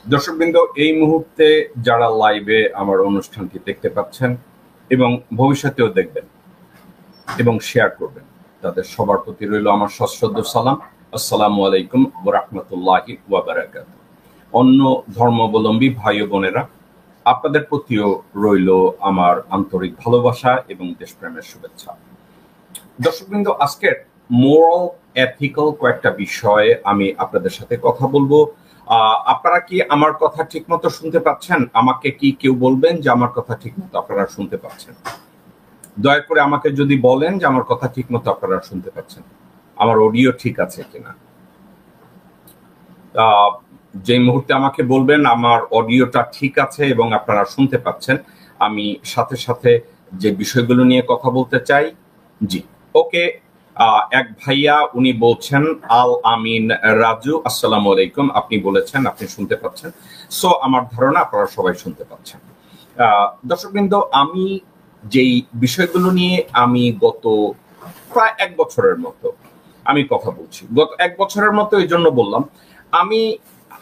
দর্শকবৃন্দ, এই মুহূর্তে যারা লাইভে আমার অনুষ্ঠানটি দেখতে পাচ্ছেন এবং ভবিষ্যতেও দেখবেন এবং শেয়ার করবেন, তাদের সবার প্রতি রইল আমার সশ্রদ্ধ সালাম। আসসালামু আলাইকুম ওয়া রাহমাতুল্লাহি ওয়া বারাকাতুহু। অন্য ধর্মাবলম্বী ভাই ও বোনেরা, আপনাদের প্রতিও রইল আমার আন্তরিক ভালোবাসা এবং দেশপ্রেমের শুভেচ্ছা। দর্শকবৃন্দ, আজকের মোরাল এথিক্যাল কয়েকটা বিষয়ে আমি আপনাদের সাথে কথা বলবো। আপনারা কি আমার কথা ঠিকমতো শুনতে পাচ্ছেন? আমাকে কি কেউ বলবেন যে আমার কথা ঠিকমতো আপনারা শুনতে পাচ্ছেন? দয়া করে আমাকে যদি বলেন যে আমার কথা ঠিকমতো আপনারা শুনতে পাচ্ছেন, আমার অডিও ঠিক আছে কিনা। যে মুহূর্তে আমাকে বলবেন আমার অডিওটা ঠিক আছে এবং আপনারা শুনতে পাচ্ছেন, আমি সাথে সাথে যে বিষয়গুলো নিয়ে কথা বলতে চাই। জি, ওকে। এক ভাইয়া উনি বলছেন আল আমিন রাজু, আসসালামু আলাইকুম। আপনি বলেছেন আপনি শুনতে পাচ্ছেন, সো আমার ধারণা আপনারা সবাই শুনতে পাচ্ছেন। দর্শকবৃন্দ, আমি যেই বিষয়গুলো নিয়ে আমি গত প্রায় 1 বছরের মতো আমি কথা বলছি, গত 1 বছরের মতো এই জন্য বললাম, আমি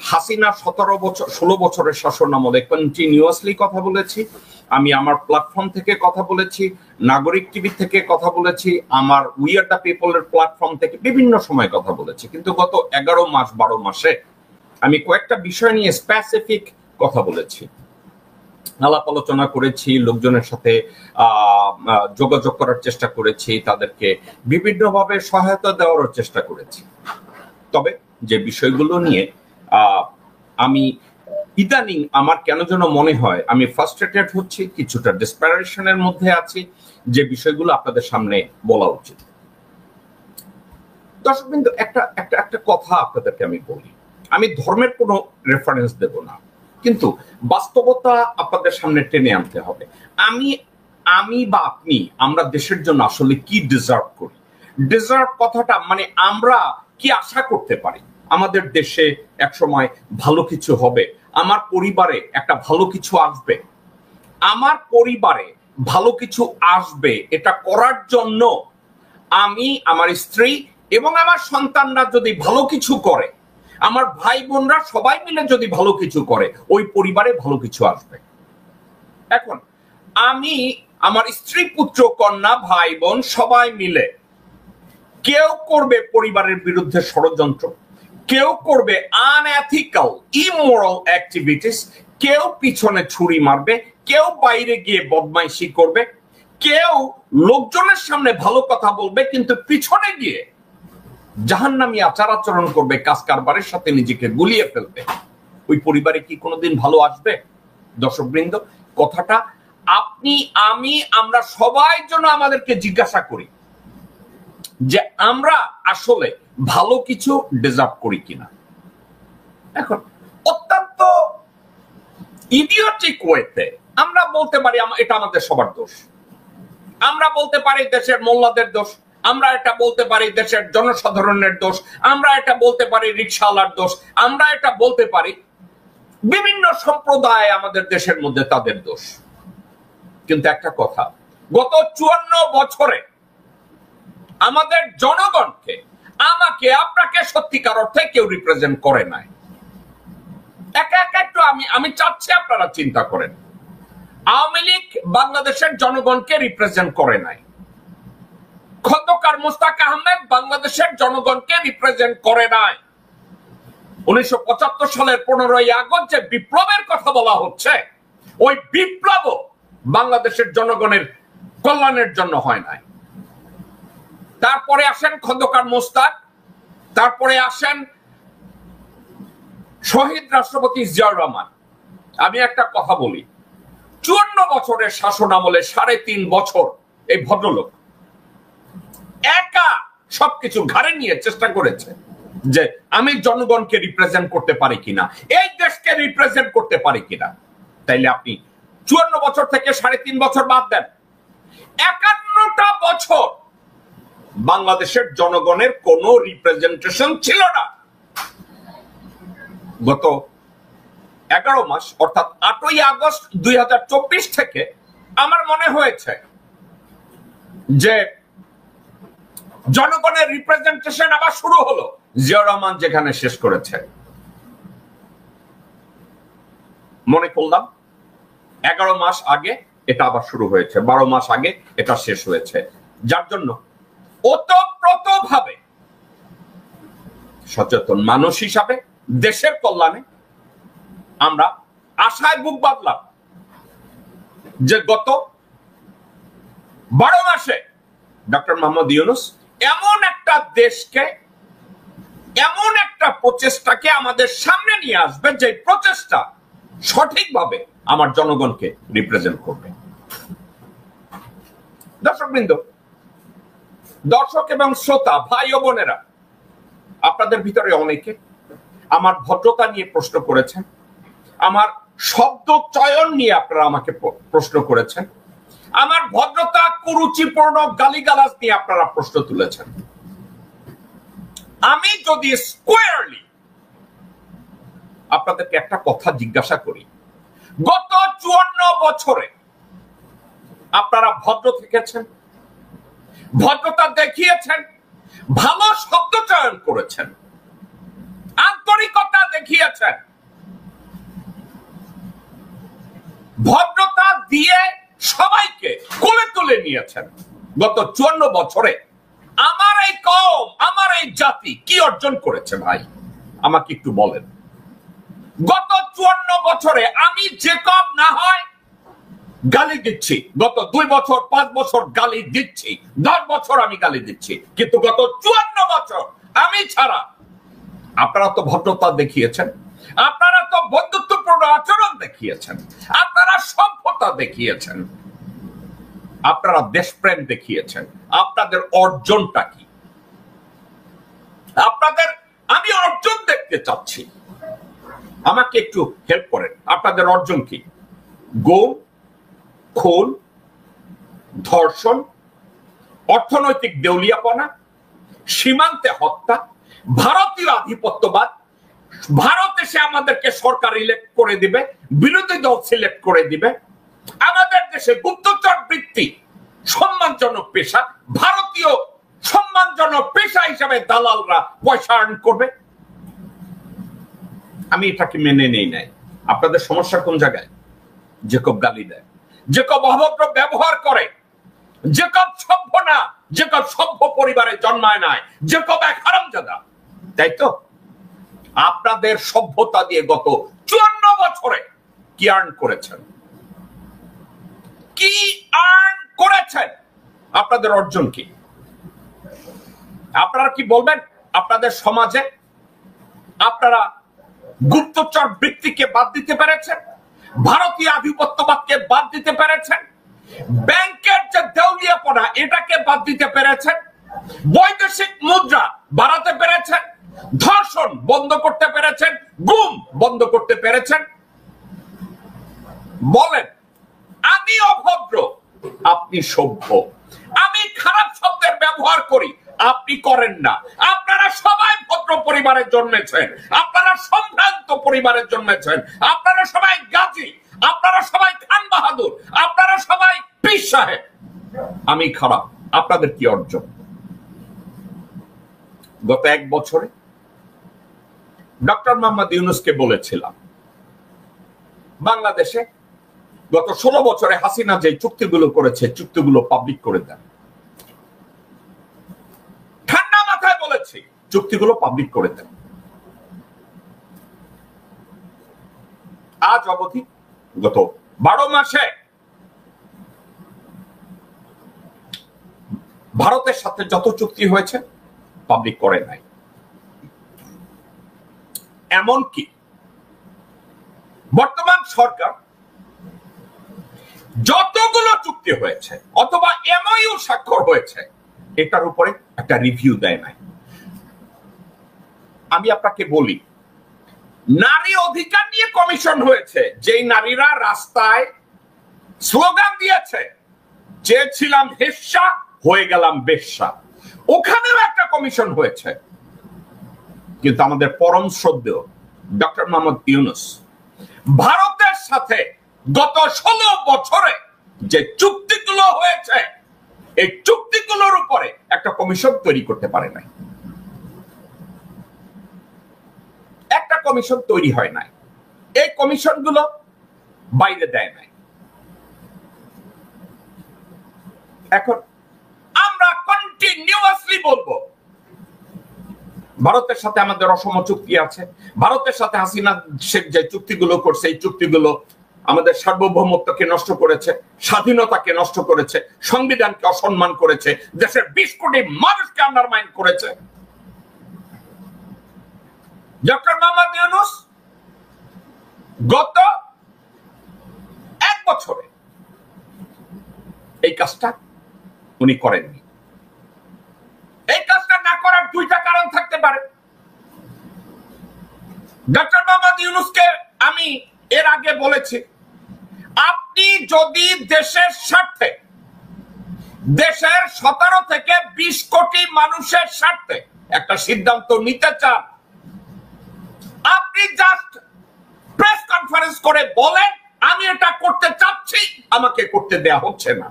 হাসিনা 16 বছরের শাসন আমলে কন্টিনিউয়াসলি কথা বলেছি। আমি আমার প্ল্যাটফর্ম থেকে কথা বলেছি, নাগরিক টিভি থেকে কথা বলেছি, আমার উই আর দ্য পিপলের প্ল্যাটফর্ম থেকে বিভিন্ন সময় কথা বলেছি। কিন্তু গত 11 মাস 12 মাসে আমি কয়েকটা বিষয় নিয়ে স্পেসিফিক কথা বলেছি, আলাপ আলোচনা করেছি, লোকজনের সাথে যোগাযোগ করার চেষ্টা করেছি, তাদেরকে বিভিন্নভাবে সহায়তা দেওয়ার চেষ্টা করেছি। তবে যে বিষয়গুলো নিয়ে আমি ইদানিং আমার কেন যেন মনে হয় আমি ফ্রাস্ট্রেটেড হচ্ছি, কিছুটা ডেসপারেশনের মধ্যে আছি, যে বিষয়গুলো আপনাদের সামনে বলা উচিত। দর্শকবৃন্দ, একটা কথা আপনাদেরকে আমি বলি, আমি ধর্মের কোনো রেফারেন্স দেব না, কিন্তু বাস্তবতা আপনাদের সামনে টেনে আনতে হবে। আমি বা আপনি, আমরা দেশের জন্য আসলে কি ডিজার্ভ করি। ডিজার্ভ কথাটা মানে আমরা কি আশা করতে পারি আমাদের দেশে একসময় ভালো কিছু হবে, আমার পরিবারে একটা ভালো কিছু আসবে, আমার পরিবারে ভালো কিছু আসবে, এটা করার জন্য আমি, আমার স্ত্রী এবং আমার সন্তানরা যদি ভালো কিছু করে, আমার ভাই বোনরা সবাই মিলে যদি ভালো কিছু করে, ওই পরিবারে ভালো কিছু আসবে। এখন আমি, আমার স্ত্রী, পুত্র, কন্যা, ভাই বোন সবাই মিলে কেউ করবে পরিবারের বিরুদ্ধে ষড়যন্ত্র, কেউ করবে আনএথিক্যাল ইমোরাল অ্যাক্টিভিটিস, কেউ পিছনে ছুরি মারবে, কেউ বাইরে গিয়ে বদমাইশি করবে, কেউ লোকজনের সামনে ভালো কথা বলবে কিন্তু পিছনে গিয়ে জাহান্নামী আচার আচরণ করবে, কাজ কারবারের সাথে নিজেকে গুলিয়ে ফেলবে। ওই পরিবারে কি কোনোদিন ভালো আসবে? দর্শকবৃন্দ, কথাটা আপনি, আমি, আমরা সবাই যেন আমাদেরকে জিজ্ঞাসা করি যে আমরা আসলে ভালো কিছু ডিজার্ভ করি কিনা। এখন অত্যন্ত ইডিওটিক ওয়েতে আমরা বলতে পারি এটা আমাদের সবার দোষ, আমরা বলতে পারি দেশের মোল্লাদের দোষ, আমরা এটা বলতে পারি দেশের জনসাধারণের দোষ, আমরা এটা বলতে পারি রিকশাওয়ালার দোষ, আমরা এটা বলতে পারি বিভিন্ন সম্প্রদায় আমাদের দেশের মধ্যে তাদের দোষ। কিন্তু একটা কথা, গত 54 বছরে আমাদের জনগণকে, আমাকে, আপনাকে সত্যিকার অর্থে কেউ রিপ্রেজেন্ট করে নাই। একা একটু আমি চাচ্ছি আপনারা চিন্তা করেন, আওয়ামী লীগ বাংলাদেশের জনগণকে রিপ্রেজেন্ট করে নাই, খন্দকার মোস্তাক আহমেদ বাংলাদেশের জনগণকে রিপ্রেজেন্ট করে নাই। 1975 সালের 15ই আগস্ট যে বিপ্লবের কথা বলা হচ্ছে, ওই বিপ্লব বাংলাদেশের জনগণের কল্যাণের জন্য হয় নাই। তারপরে আসেন খন্দকার মোস্তাক, তারপরে আসেন শহীদ রাষ্ট্রপতি জিয়াউর রহমান। আমি একটা কথা বলি, 54 বছরের শাসন আমলে 3.5 বছর এই ভদ্রলোক একা সবকিছু ঘাড়ে নিয়ে চেষ্টা করেছে যে আমি জনগণকে রিপ্রেজেন্ট করতে পারি কিনা, এই দেশকে রিপ্রেজেন্ট করতে পারি কিনা। তাইলে আপনি 54 বছর থেকে 3.5 বছর বাদ দেন, 51টা বছর বাংলাদেশের জনগণের কোন রিপ্রেজেন্টেশন ছিল না। গত 11 মাস অর্থাৎ 8ই আগস্ট 2024 থেকে আমার মনে হয়েছে যে জনগণের রিপ্রেজেন্টেশন আবার শুরু হলো, জিয়াউর রহমান যেখানে শেষ করেছে। মনে করলাম 11 মাস আগে এটা আবার শুরু হয়েছে, 12 মাস আগে এটা শেষ হয়েছে, যার জন্য ওতপ্রোতভাবে সচেতন মানুষ হিসাবে দেশের কল্যাণে আমরা আশায় বুক বাঁধলাম যে গত 12 মাসে ডক্টর মোহাম্মদ ইউনূস এমন একটা দেশকে, এমন একটা প্রচেষ্টাকে আমাদের সামনে নিয়ে আসবে যে প্রচেষ্টা সঠিকভাবে আমার জনগণকে রিপ্রেজেন্ট করবে। দর্শকবৃন্দ, দর্শক এবং শ্রোতা, ভাই ও বোনেরা, আপনাদের ভিতরে অনেকে আমার ভদ্রতা নিয়ে প্রশ্ন করেছেন, আমার শব্দ চয়ন নিয়ে আপনারা আমাকে প্রশ্ন করেছেন, আমার ভদ্রতা কুরুচিপূর্ণ গালিগালাজ নিয়ে আপনারা প্রশ্ন তুলেছেন। আমি যদি স্কোয়ারলি আপনাদেরকে একটা কথা জিজ্ঞাসা করি, গত 54 বছরে আপনারা ভদ্র থেকেছেন, ভদ্রতা দেখিয়েছেন, ভালো শব্দ চয়ন করেছেন, আন্তরিকতা দেখিয়েছেন, ভদ্রতা দিয়ে সবাইকে কোলে তুলে নিয়েছেন। গত 54 বছরে আমার এই কওম, আমার এই জাতি কি অর্জন করেছে ভাই, আমাকে একটু বলেন। গত 54 বছরে আমি জেকব না হয় গালি দিচ্ছি, গত 2 বছর 5 বছর গালি দিচ্ছি, 10 বছর আমি গালি দিচ্ছি, কিন্তু গত 54 বছর আমি ছাড়া আপনারা তো ভদ্রতা দেখিয়েছেন, আপনারা তো বন্ধুত্বপূর্ণ আচরণ দেখিয়েছেন, আপনারা সভ্যতা দেখিয়েছেন, আপনারা দেশপ্রেম দেখিয়েছেন। আপনাদের অর্জনটা কি? আপনাদের আমি অর্জন দেখতে চাচ্ছি, আমাকে একটু হেল্প করেন। আপনাদের অর্জন কি? গুম, খুন, ধর্ষণ, অর্থনৈতিক দেউলিয়াপনা, সীমান্তে হত্যা, ভারতীয় আধিপত্যবাদ, ভারত এসে আমাদেরকে সরকার ইলেক্ট করে দিবে, বিরোধী দল সিলেক্ট করে দিবে, আমাদের দেশে গুপ্তচর বৃত্তি সম্মানজনক পেশা, ভারতীয় সম্মানজনক পেশা হিসাবে দালালরা পয়সা আর্ন করবে। আমি এটাকে মেনে নেই নাই। আপনাদের সমস্যা কোন জায়গায়? জেকব গালি দেয়, জেকব অভদ্র ব্যবহার করে, জেকব সভ্য না, জেকব সভ্য পরিবারে জন্মায় নাই, জেকব এক হারামজাদা, তাই তো? আপনাদের সভ্যতা দিয়ে গত 54 বছরে কি আর্ন করেছেন? কি আর্ন করেছেন? আপনাদের অর্জন কি? আপনারা কি বলবেন? আপনাদের সমাজে আপনারা গুপ্তচর বৃত্তিকে বাদ দিতে পেরেছেন, ভারতীয় আধিপত্যবাদকে বাদ দিতে পেরেছেন, ব্যাংকের যে দেউলিয়াপনা এটাকে বাদ দিতে পেরেছেন, বৈদেশিক মুদ্রা বাড়াতে পেরেছেন, ধর্ষণ বন্ধ করতে পেরেছেন, গুম বন্ধ করতে পেরেছেন। বলেন, আমি অভদ্র, আপনি সভ্য, আমি খারাপ শব্দের ব্যবহার করি, আপনি করেন না। আপনারা সবাই ভদ্র পরিবারে জন্মেছেন, আপনারা সম্ভ্রান্ত পরিবারে জন্মেছেন, আপনারা সবাই গাজী, আপনারা সবাই খান বাহাদুর, আপনারা সবাই পীর সাহেব। আমি খারাপ। আপনাদের কি অর্জন? গত 1 বছরে ডক্টর মোহাম্মদ ইউনূসকে বলেছিলাম, বাংলাদেশে গত 16 বছরে হাসিনা যে চুক্তিগুলো করেছে, চুক্তিগুলো পাবলিক করে দেন। ঠান্ডা মাথায় বলেছি, চুক্তিগুলো পাবলিক করে দেন। আজ অবধি গত 12 মাসে ভারতের সাথে যত চুক্তি হয়েছে পাবলিক করে নাই। এমনকি বর্তমান সরকার যতগুলো চুক্তি হয়েছে অথবা এমওইউ স্বাক্ষর হয়েছে এটার উপরে একটা রিভিউ দেয় নাই। আমি আপনাকে বলি, নারী অধিকার নিয়ে কমিশন হয়েছে, যেই নারীরা রাস্তায় স্লোগান দিয়েছে, চেয়েছিলাম হেস্যা হয়ে গেলাম বেশ্যা, ওখানেও একটা কমিশন হয়েছে। কিন্তু আমাদের পরম শ্রদ্ধেয় ডক্টর মোহাম্মদ ইউনূস ভারতের সাথে গত 16 বছরে যে চুক্তিগুলো হয়েছে, এই চুক্তিগুলোর উপরে একটা কমিশন তৈরি করতে পারে নাই। একটা কমিশন তৈরি হয় নাই। এই কমিশনগুলো বাইরে দেয় নাই। এখন আমরা কন্টিনিউয়াসলি বলবো ভারতের সাথে আমাদের অসম চুক্তি আছে, ভারতের সাথে হাসিনা শেখ যে চুক্তিগুলো করছে এই চুক্তিগুলো আমাদের সার্বভৌমত্বকে নষ্ট করেছে, স্বাধীনতাকে নষ্ট করেছে, সংবিধানকে অসম্মান করেছে, দেশের 20 কোটি মানুষকে আন্ডারমাইন করেছে। ডক্টর মোহাম্মদ ইউনূস গত 1 বছরে এই কাজটা উনি করেননি। এই কাজটা না করার 2টা কারণ থাকতে পারে। ডক্টর মোহাম্মদ ইউনূসকে আমি এর আগে বলেছি, আপনি যদি দেশের স্বার্থে, দেশের 17 থেকে 20 কোটি মানুষের স্বার্থে একটা সিদ্ধান্ত নিতে চান, আপনি জাস্ট প্রেস কনফারেন্স করে বলেন আমি এটা করতে চাচ্ছি, আমাকে করতে দেয়া হচ্ছে না।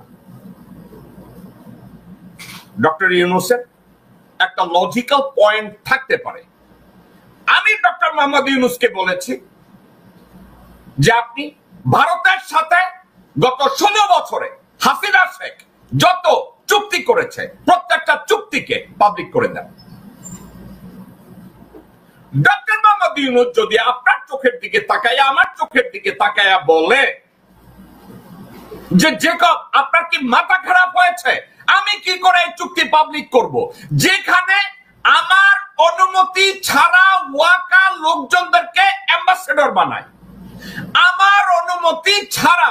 ডক্টর ইউনূসের একটা লজিক্যাল পয়েন্ট থাকতে পারে। আমি ডক্টর মোহাম্মদ ইউনূসকে বলেছি যে আপনি ভারতের সাথে গত 16 বছরে হাসিনা শেখ যত চুক্তি করেছে প্রত্যেকটা চুক্তিকে পাবলিক করে দেন। ডক্টর মোহাম্মদ ইউনূস যদি আপনার চোখের দিকে তাকায়, আমার চোখের দিকে তাকায়া বলে যে জেকব আপনার কি মাথা খারাপ হয়েছে, আমি কি করে এই চুক্তি পাবলিক করব, যেখানে আমার অনুমতি ছাড়া ওয়াকা লোকজনদেরকে অ্যাম্বাসেডর বানায়, আমার অনুমতি ছাড়া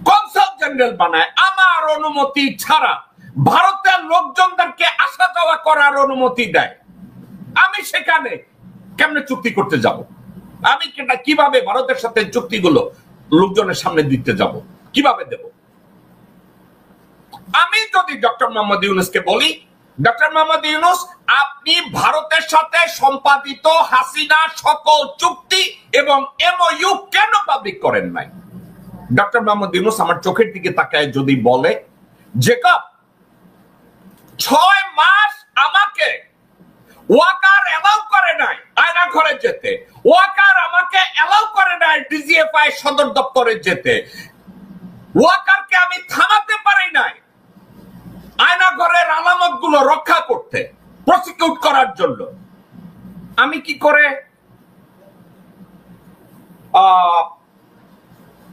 কনসাল জেনারেল বানায়, আমার অনুমতি ছাড়া ভারতের লোকজনদেরকে আসা যাওয়া করার অনুমতি দেয়, আমি সেখানে কেমনে চুক্তি করতে যাব? আমি কিভাবে ভারতের সাথে চুক্তিগুলো লোকজনের সামনে দিতে যাব, কিভাবে দেব? আমি যদি ডক্টর মোহাম্মদ ইউনূসকে বলি, ডক্টর মোহাম্মদ ইউনূস আপনি ভারতের সাথে সম্পাদিত হাসিনা সকল চুক্তি এবং এমওইউ কেন পাবলিক করেন নাই? ডক্টর মোহাম্মদ ইউনূস আমার চোখের দিকে তাকায় যদি বলে যে 6 মাস আমাকে ওয়াকার অ্যালাউ করে নাই আয়না ঘরে যেতে, ওয়াকার আমাকে অ্যালাউ করে নাই ডিজিএফআই সদর দপ্তরে যেতে, ওয়াকারকে আমি থামাতে পারি নাই আয়না ঘরের আলামত গুলো রক্ষা করতে, প্রসিকিউট করার জন্য, আমি কি করে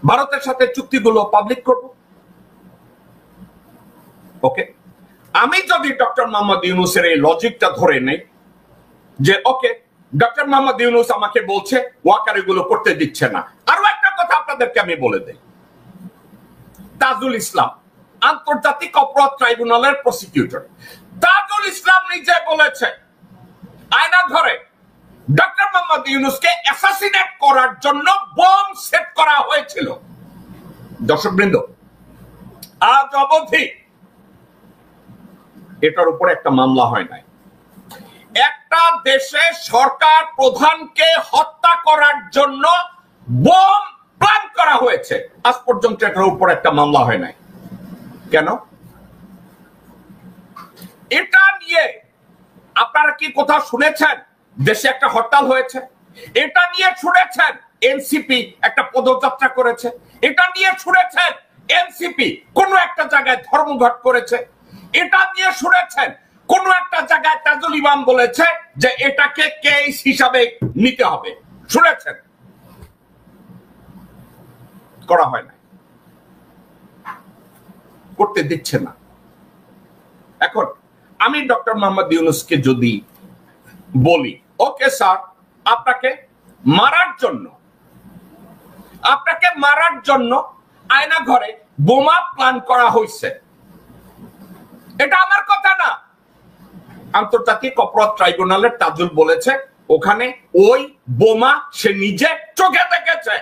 ভারতের সাথে চুক্তিগুলো পাবলিক করব? ওকে, আমি যদি ডক্টর মোহাম্মদ ইউনূসের এই লজিকটা ধরে নেই যে ওকে ডক্টর মোহাম্মদ ইউনূস আমাকে বলছে ওয়াকার এগুলো করতে দিচ্ছে না, আরো একটা কথা আপনাদেরকে আমি বলে দেই, তাজুল ইসলাম আন্তর্জাতিক অপরাধ ট্রাইব্যুনালের প্রসিকিউটর, তাজুল ইসলাম নিজে বলেছে আয়না ঘরে ডক্টর মোহাম্মদ ইউনূসকে অ্যাসাসিনেট করার জন্য বোম সেট করা হয়েছিল। দর্শকবৃন্দ, আজ অবধি এটার উপরে একটা মামলা হয় নাই। একটা দেশে সরকার প্রধানকে হত্যা করার জন্য বোম প্ল্যান করা হয়েছে, আজ পর্যন্ত এটার উপর একটা মামলা হয় নাই। কেন? এটা নিয়ে আপনারা কি কোথাও শুনেছেন দেশে একটা হরতাল হয়েছে? এটা নিয়ে শুনেছেন এনসিপি একটা পদযাত্রা করেছে? এটা নিয়ে শুনেছেন এনসিপি কোন একটা জায়গায় ধর্মঘট করেছে? এটা নিয়ে শুনেছেন কোন একটা জায়গায় তাজুল ইমাম বলেছে যে এটাকে কেস হিসাবে নিতে হবে? শুনেছেন? করা হয় না, করতে দিচ্ছে না। এখন আমি ডক্টর মোহাম্মদ ইউনূসকে যদি বলি ওকে স্যার, আপনাকে মারার জন্য আয়না ঘরে বোমা প্ল্যান করা হয়েছে, এটা আমার কথা না, আন্তর্জাতিক অপরাধ ট্রাইব্যুনালের তাজুল বলেছে ওখানে ওই বোমা সে নিজে চোখে দেখেছে।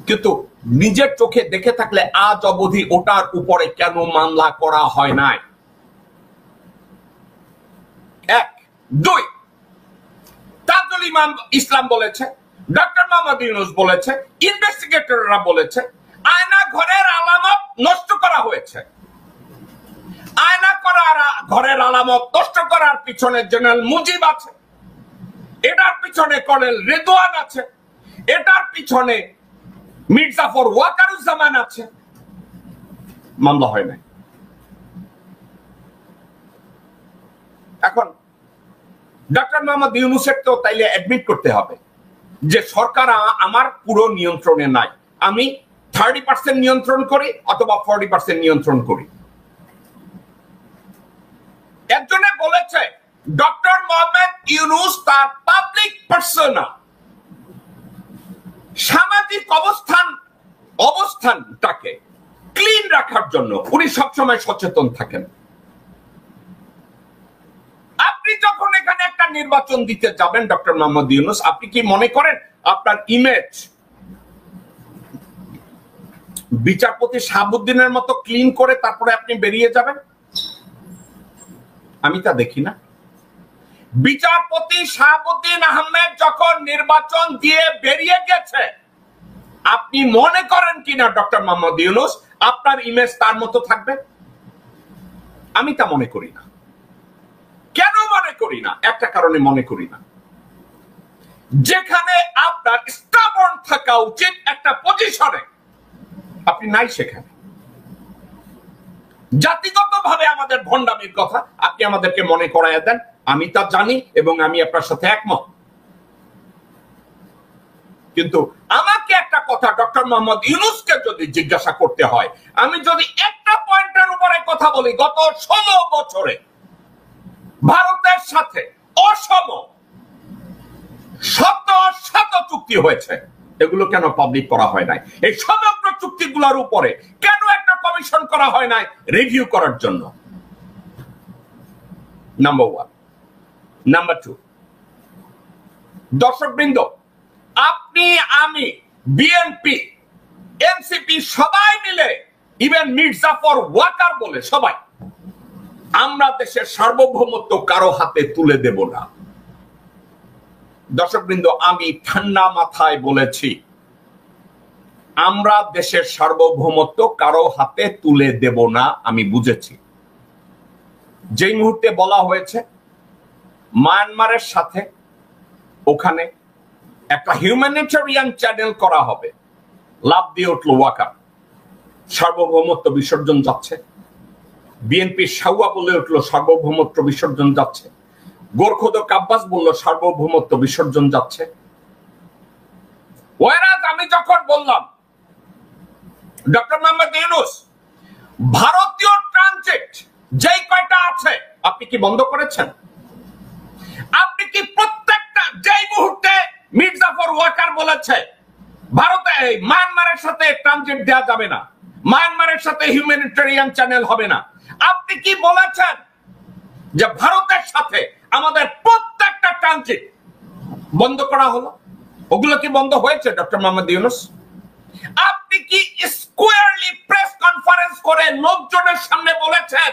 কিন্তু নিজের চোখে দেখে থাকলে আজ অবধি ওটার উপরে কেন মামলা করা হয় নাই? 1, 2, তাজুল ইসলাম বলেছে, ডক্টর মোহাম্মদ ইউনূস বলেছে, ইনভেস্টিগেটররা বলেছে আয়না ঘরের আলামত নষ্ট করা হয়েছে। আয়না ঘরের আলামত নষ্ট করার পিছনে জেনারেল মুজিব আছে, এটার পিছনে কর্নেল রেদওয়ান আছে, এটার পিছনে মীর জাফর ওয়াকারুজ্জামান আছে, মামলা হয় নাই। এখন ডক্টর মোহাম্মদ ইউনূসের তো তাইলে অ্যাডমিট করতে হবে যে সরকার আমার পুরো নিয়ন্ত্রণে নাই, আমি 30% নিয়ন্ত্রণ করি অথবা 40% নিয়ন্ত্রণ করি। একজনে বলেছে ডক্টর মোহাম্মদ ইউনূস তার পাবলিক পার্সোনা, সামাজিক অবস্থানটাকে ক্লিন রাখার জন্য উনি সবসময় সচেতন থাকেন। আপনি যখন এখানে একটা নির্বাচন দিতে যাবেন ডক্টর মোহাম্মদ ইউনূস, আপনি কি মনে করেন আপনার ইমেজ বিচারপতি শাহাবুদ্দিনের মতো ক্লিন করে তারপরে আপনি বেরিয়ে যাবেন? আমি তা দেখি না। বিচারপতি শাহাবুদ্দিন আহমেদ যখন নির্বাচন দিয়ে বেরিয়ে গেছে, আপনি মনে করেন কিনা ডক্টর মোহাম্মদ ইউনূস আপনার ইমেজ তার মতো থাকবে? আমি তা মনে করি না। কেন মনে করি না? একটা কারণে মনে করি না, যেখানে আপনার স্টাবর্ন থাকা উচিত একটা পজিশনে, আপনি নাই সেখানে। জাতিগতভাবে আমাদের ভণ্ডামির কথা আপনি আমাদেরকে মনে করাইয়া দেন, আমি তা জানি এবং আমি আপনার সাথে একমত। কিন্তু আমাকে একটা কথা ডক্টর মোহাম্মদ ইউনূসকে যদি জিজ্ঞাসা করতে হয়, আমি যদি একটা পয়েন্টের উপরে কথা বলি, গত 16 বছরে ভারতের সাথে অসম শত শত চুক্তি হয়েছে, এগুলো কেন পাবলিক করা হয় নাই? এই সমগ্র চুক্তিগুলোর উপরে কেন একটা কমিশন করা হয় নাই রিভিউ করার জন্য? নাম্বার 1। নাম্বার 2, দর্শকবৃন্দ, আপনি, আমি, বিএনপি, এনসিপি সবাই মিলে, ইভেন মীর জাফর ওয়াকার বলে সবাই, আমরা দেশের সার্বভৌমত্ব কারো হাতে তুলে দেব না। দর্শকবৃন্দ, আমি ঠান্ডা মাথায় বলেছি, আমরা দেশের সার্বভৌমত্ব কারো হাতে তুলে দেব না। আমি বুঝেছি যেই মুহূর্তে বলা হয়েছে মায়ানমারের সাথে ওখানে একটা হিউম্যানিটেরিয়ান চ্যানেল করা হবে, লাভ দিয়ে উঠল ওয়াকার, সার্বভৌমত্ব বিসর্জন যাচ্ছে। বিএনপির সাউয়া বলে উঠলো সার্বভৌমত্ব বিসর্জন যাচ্ছে। গোরখোদক আব্বাস বলল সার্বভৌমত্ব বিসর্জন যাচ্ছে। ওয়ারাজ আমি যখন বললাম ডক্টর মোহাম্মদ ইউনূস ভারতীয় ট্রানজিট যেই কয়টা আছে আপনি কি বন্ধ করেছেন? আপনি কি প্রত্যেকটা যেই মুহূর্তে মীর জাফর ওয়াকার বলেছে ভারতে মায়ানমারের সাথে ট্রানজিট দেওয়া যাবে না, মায়ানমারের সাথে হিউম্যানিটেরিয়ান চ্যানেল হবে না, আপনি কি বলেছেন যে ভারতের সাথে আমাদের প্রত্যেকটা ট্রানজিট বন্ধ করা হলো? ওগুলো কি বন্ধ হয়েছে ডক্টর মোহাম্মদ ইউনূস? আপনি কি স্কোয়ারলি প্রেস কনফারেন্স করে লোকজনের সামনে বলেছেন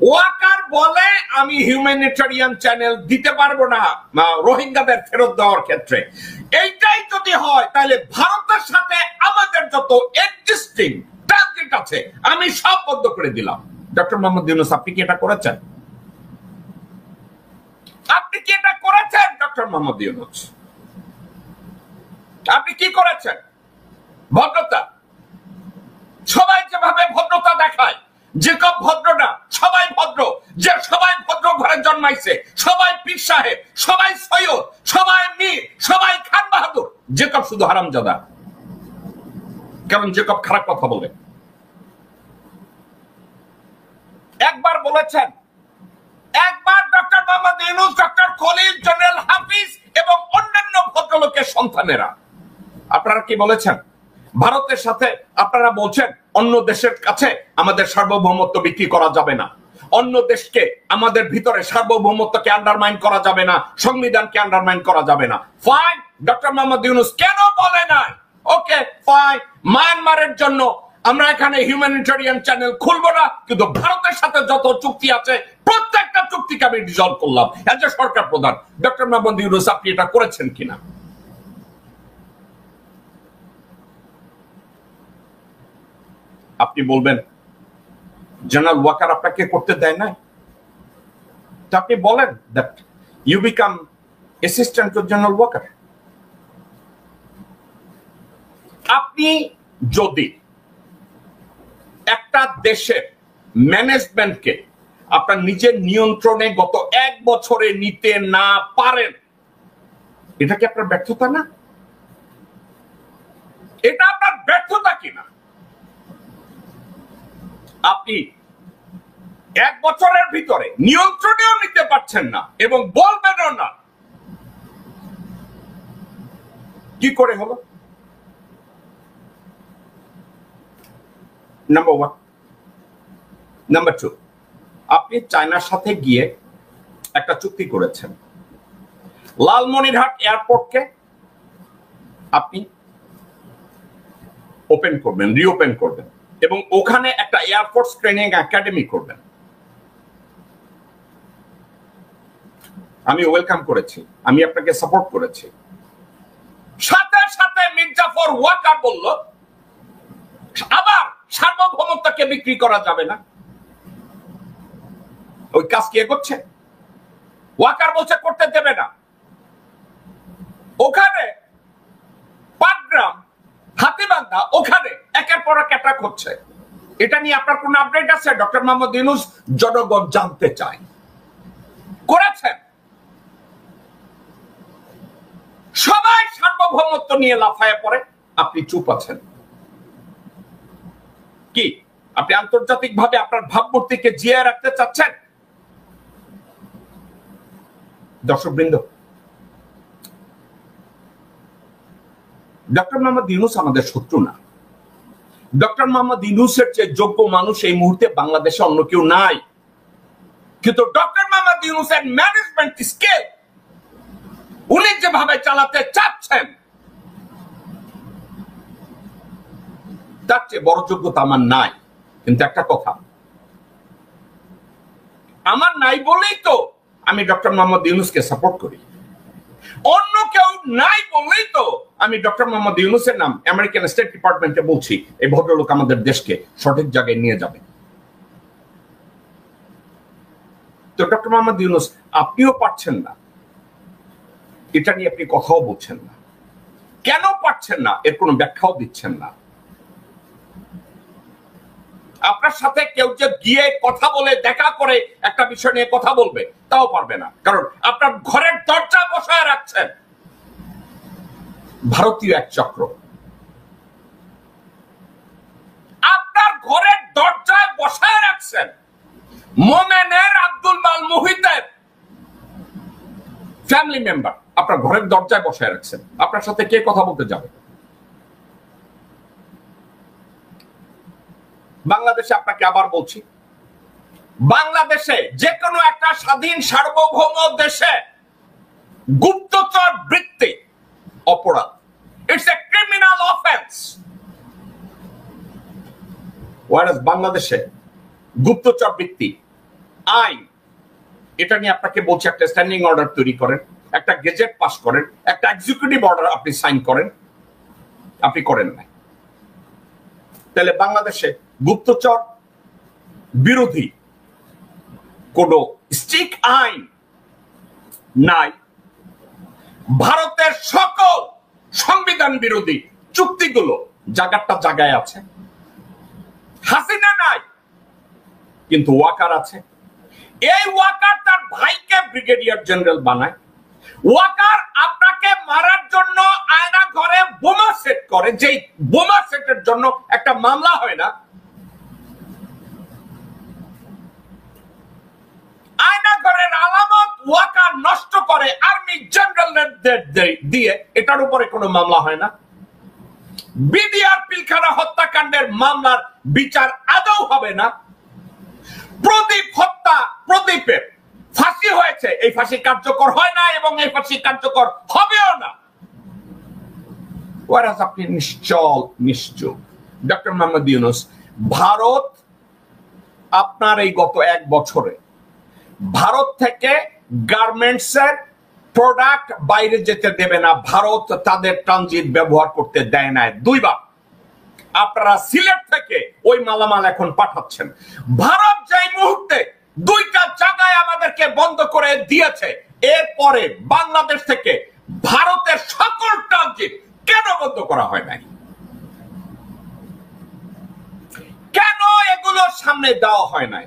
ওয়াকার বলে আমি হিউম্যানিটেরিয়ান চ্যানেল দিতে পারবো না রোহিঙ্গাদের ফেরত দেওয়ার ক্ষেত্রে? এইটাই যদি হয় তাহলে ভারতের সাথে আমাদের যত এক্সিস্টিং ট্রানজিট আছে আমি সব বন্ধ করে দিলাম। ডক্টর মোহাম্মদ ইউনূস আপনি কি এটা করেছেন? আপনি কি এটা করেছেন ডক্টর মোহাম্মদ ইউনূস? আপনি কি করেছেন? ভদ্রতা, সবাই যেভাবে ভদ্রতা দেখায়, জেকব ভদ্র না, সবাই ভদ্র, যে সবাই ভদ্র ঘরে জন্মাইছে, সবাই পীর সাহেব, সবাই সৈয়দ, সবাই মীর, সবাই খান বাহাদুর, জেকব শুধু হারামজাদা, কারণ জেকব খারাপ কথা বলে। একবার বলেছেন, একবার doctor Mohammad Yunus, doctor Khalil, general Hafiz এবং অন্যান্য ভদ্রলোকের সন্তানেরা, আপনারা কি বলেছেন? ভারতের সাথে আপনারা বলছেন অন্য দেশের কাছে আমাদের সার্বভৌমত্ব বিক্রি করা যাবে না, অন্য দেশকে আমাদের ভিতরে সার্বভৌমত্বকে আন্ডারমাইন করা যাবে না, সংবিধানকে আন্ডারমাইন করা যাবে না। ফাইন, ডক্টর মোহাম্মদ ইউনূস কেন বলে নাই ওকে ফাইন মায়ানমারের জন্য আমরা এখানে হিউম্যানিটেরিয়ান চ্যানেল খুলবো না, কিন্তু ভারতের সাথে যত চুক্তি আছে প্রত্যেকটা চুক্তিকে আমি রিজলভ করলাম এজ এ সরকার প্রধান। ডক্টর মোহাম্মদ ইউনূস আপনি এটা করেছেন কিনা? আপনি বলবেন জেনারেল ওয়াকার আপনাকে করতে দেয় না, তো আপনি বলেন that you become assistant to general Walker. আপনি যদি একটা দেশের ম্যানেজমেন্টকে আপনার নিজের নিয়ন্ত্রণে গত 1 বছরে নিতে না পারেন, এটা কি আপনার ব্যর্থতা না? এটা আপনার ব্যর্থতা কিনা? আপনি 1 বছরের ভিতরে নিয়ন্ত্রণেও নিতে পারছেন না এবং বলবেনও না, কি করে হলো? নাম্বার 1। নাম্বার 2, আপনি চায়নার সাথে গিয়ে একটা চুক্তি করেছেন, লালমনিরহাট এয়ারপোর্টকে আপনি ওপেন করবেন, রিওপেন করবেন এবং ওখানে একটা এয়ারফোর্স ট্রেনিং একাডেমি করবেন। আমি ওয়েলকাম করেছি, আমি আপনাকে সাপোর্ট করেছি। সাথে সাথে মির্জাফর ওয়াকার বলল আবার সার্বভৌমত্বকে বিক্রি করা যাবে না। ওই কাজ কে করছে? ওয়াকার বলছে করতে দেবে না। ওখানে পাটগ্রাম, হাতিবান্ধা, ওখানে একের পর এক অ্যাটাক হচ্ছে। এটা নিয়ে আপনার কোন আপডেট আছে? ডক্টর মোহাম্মদ ইউনূস জনগণ জানতে চায়। করেছেন? সবাই সার্বভৌমত্ব নিয়ে লাফায় পড়ে, আপনি চুপ আছেন। কি আপনি আন্তর্জাতিক ভাবে আপনার ভাবমূর্তিকে জিয়ে রাখতে চাচ্ছেন? দর্শকবৃন্দ, ডক্টর মোহাম্মদ ইউনূস আমাদের শত্রু না। ডক্টর মোহাম্মদ ইউনূসের চেয়ে যোগ্য মানুষ এই মুহূর্তে বাংলাদেশে অন্য কেউ নাই। কিন্তু ডক্টর মোহাম্মদ ইউনূসের ম্যানেজমেন্ট স্কিল উনি যেভাবে চালাতে চাচ্ছেন তার চেয়ে বড় যোগ্যতা আমার নাই। কিন্তু একটা কথা, আমার নাই বলেই তো আমি ডক্টর মোহাম্মদ ইউনূসকে সাপোর্ট করি। অন্য কেউ নাই বললেই তো আমি ডক্টর মোহাম্মদ ইউনূসের নাম আমেরিকান স্টেট ডিপার্টমেন্টে বলছি এই ভদ্রলোক আমাদের দেশকে সঠিক জায়গায় নিয়ে যাবে। তো ডক্টর মোহাম্মদ ইউনূস, আপনিও পারছেন না, এটা নিয়ে আপনি কথাও বলছেন না। কেন পারছেন না এর কোনো ব্যাখ্যাও দিচ্ছেন না। আপনার সাথে কেউ যে গিয়ে কথা বলে দেখা করে একটা বিষয় নিয়ে কথা বলবে তাও পারবে না, কারণ আপনার ঘরের দরজা বসায় রাখছেন ভারতীয় এক চক্র। আপনার ঘরের দরজায় বসায় রাখছেন মোমেনের, আব্দুল মাল মুহিতের ফ্যামিলি মেম্বার। আপনার ঘরের দরজায় বসায় রাখছেন, আপনার সাথে কে কথা বলতে যাবে? বাংলাদেশে আপনাকে আবার বলছি, বাংলাদেশে যে কোনো একটা স্বাধীন সার্বভৌম দেশে গুপ্তচর বৃত্তি অপরাধ। It's a criminal offence. Warsaw বাংলাদেশে গুপ্তচর বৃত্তি আইন, এটা নিয়ে আপনাকে বলছি একটা স্ট্যান্ডিং অর্ডার তৈরি করেন, একটা গেজেট পাস করেন, একটা এক্সিকিউটিভ অর্ডার আপনি সাইন করেন। আপনি করেন না। তাহলে বাংলাদেশে গুপ্তচর বিরোধী কোন স্ট্রিক্ট আইন নাই। ভারতের সকল সংবিধান বিরোধী চুক্তিগুলো জায়গাটা জায়গায় আছে। হাসিনা নাই, কিন্তু ওয়াকার আছে। এই ওয়াকার তার ভাইকে ব্রিগেডিয়ার জেনারেল বানায়। ওয়াকার আপনাকে মারার জন্য আয়না ঘরে বোমা সেট করে, যে বোমা সেটের জন্য একটা মামলা হয় না। আয়না ঘরের আলামত ওয়াকার নষ্ট করে আর্মি জেনারেলদের দিয়ে, এটার উপরে কোনো মামলা হয় না। বিডিআর পিলখানা হত্যাকাণ্ডের মামলার বিচার আদৌ হবে না। প্রদীপ হত্যা, প্রদীপের ফাঁসি হয়েছে, এই ফাঁসি কার্যকর হয় না এবং এই ফাঁসি কার্যকর হবেও না। ওয়ারাস আপনি নিশ্চুপ। ডক্টর মোহাম্মদ ইউনূস, ভারত আপনার এই গত 1 বছরে ভারত থেকে গার্মেন্টস এর প্রোডাক্ট বাইরে যেতে দেবে না। ভারত তাদের ট্রানজিট ব্যবহার করতে দেয় না 2 বার। আপনারা সিলেট থেকে ওই মালামাল এখন পাঠাচ্ছেন। ভারত যেই মুহূর্তে 2টা জায়গায় আমাদেরকে বন্ধ করে দিয়েছে, এরপরে বাংলাদেশ থেকে ভারতের সকল ট্রানজিট কেন বন্ধ করা হয় নাই? এগুলো সামনে দেওয়া হয় নাই।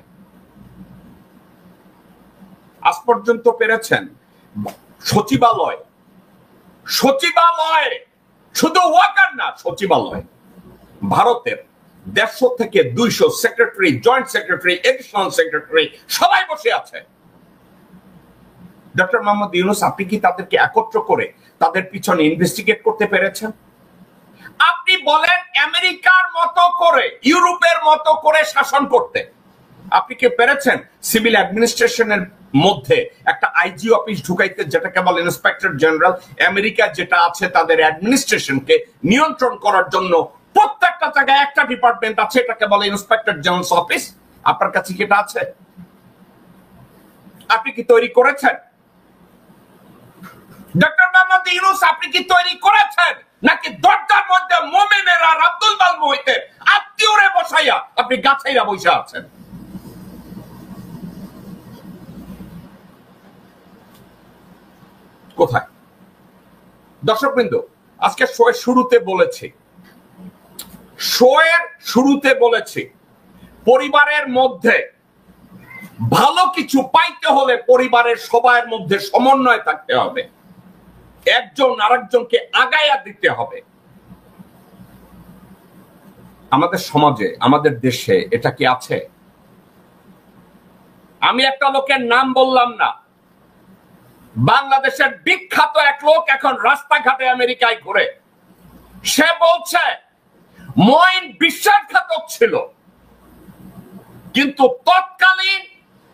আজ পর্যন্ত পেরেছেন সচিবালয়, শুধু ওয়াকার না, সচিবালয় ভারতের 150 থেকে 200 secretary, joint secretary, additional secretary সবাই বসে আছে। ডক্টর মোহাম্মদ ইউনূস, আপনি কি তাদেরকে একত্র করে তাদের পিছনে ইনভেস্টিগেট করতে পেরেছেন? আপনি বলেন আমেরিকার মতো করে, ইউরোপের মতো করে শাসন করতে আপনি কি পেরেছেন? সিভিল অ্যাডমিনিস্ট্রেশনের মধ্যে একটা আইজি অফিস ঢুকাইতে, যেটাকে বলে ইন্সপেক্টর জেনারেল। আমেরিকা যেটা আছে তাদের অ্যাডমিনিস্ট্রেশনকে নিয়ন্ত্রণ করার জন্য প্রত্যেকটা জায়গায় একটা ডিপার্টমেন্ট আছে, এটাকে বলে ইন্সপেক্টর জেনারেল অফিস। আপনার কাছে কি এটা আছে? আপনি কি তৈরি করেছেন? ডক্টর মোহাম্মদ ইউনূস, আপনি কি তৈরি করেছেন? নাকি দরজার মধ্যে মোমেনের আর আব্দুল বাল মুহিতের আত্মীয়রে বসাইয়া আপনি গাছাইরা বসে আছেন? কোথায়? দর্শকবৃন্দ, আজকে শোয়ের শুরুতে বলেছি পরিবারের মধ্যে ভালো কিছু পাইতে হলে পরিবারের সবার মধ্যে সমন্বয় থাকতে হবে, একজন আরেকজনকে আগায়া দিতে হবে। আমাদের সমাজে, আমাদের দেশে এটা কি আছে? আমি একটা লোকের নাম বললাম না, বাংলাদেশের বিখ্যাত এক লোক এখন রাস্তাঘাটে আমেরিকায় ঘুরে, সে বলছে মঈন বিশ্বাসঘাতক ছিল, কিন্তু তৎকালীন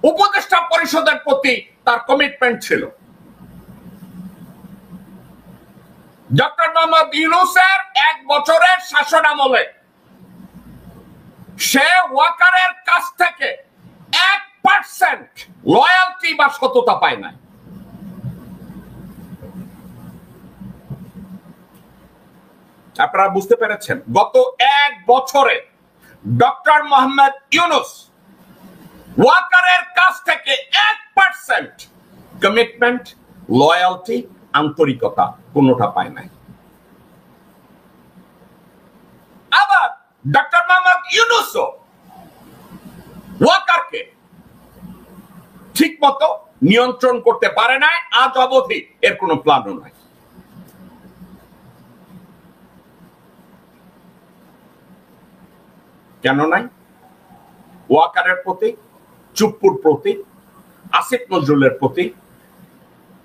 উপদেষ্টা পরিষদের প্রতি তার কমিটমেন্ট ছিল। ডক্টর মোহাম্মদ ইউনূসের 1 বছরের শাসন আমলে সে ওয়াকারের কাছ থেকে 1% লয়ালটি বা সততা পায় নাই। আপনারা বুঝতে পেরেছেন? গত 1 বছরে ডক্টর মোহাম্মদ ইউনূস ওয়াকারের কাছ থেকে 1% কমিটমেন্ট, লয়ালটি, আন্তরিকতা কোনটা পায় নাই। আবার ডক্টর মোহাম্মদ ইউনূসও ওয়াকারকে ঠিক মতো নিয়ন্ত্রণ করতে পারে নাই, আজ অবধি এর কোনো প্ল্যানও নাই। কেন নাই? ওয়াকারের প্রতি, চুপ্পুর প্রতি, আসিফ নজরুলের প্রতি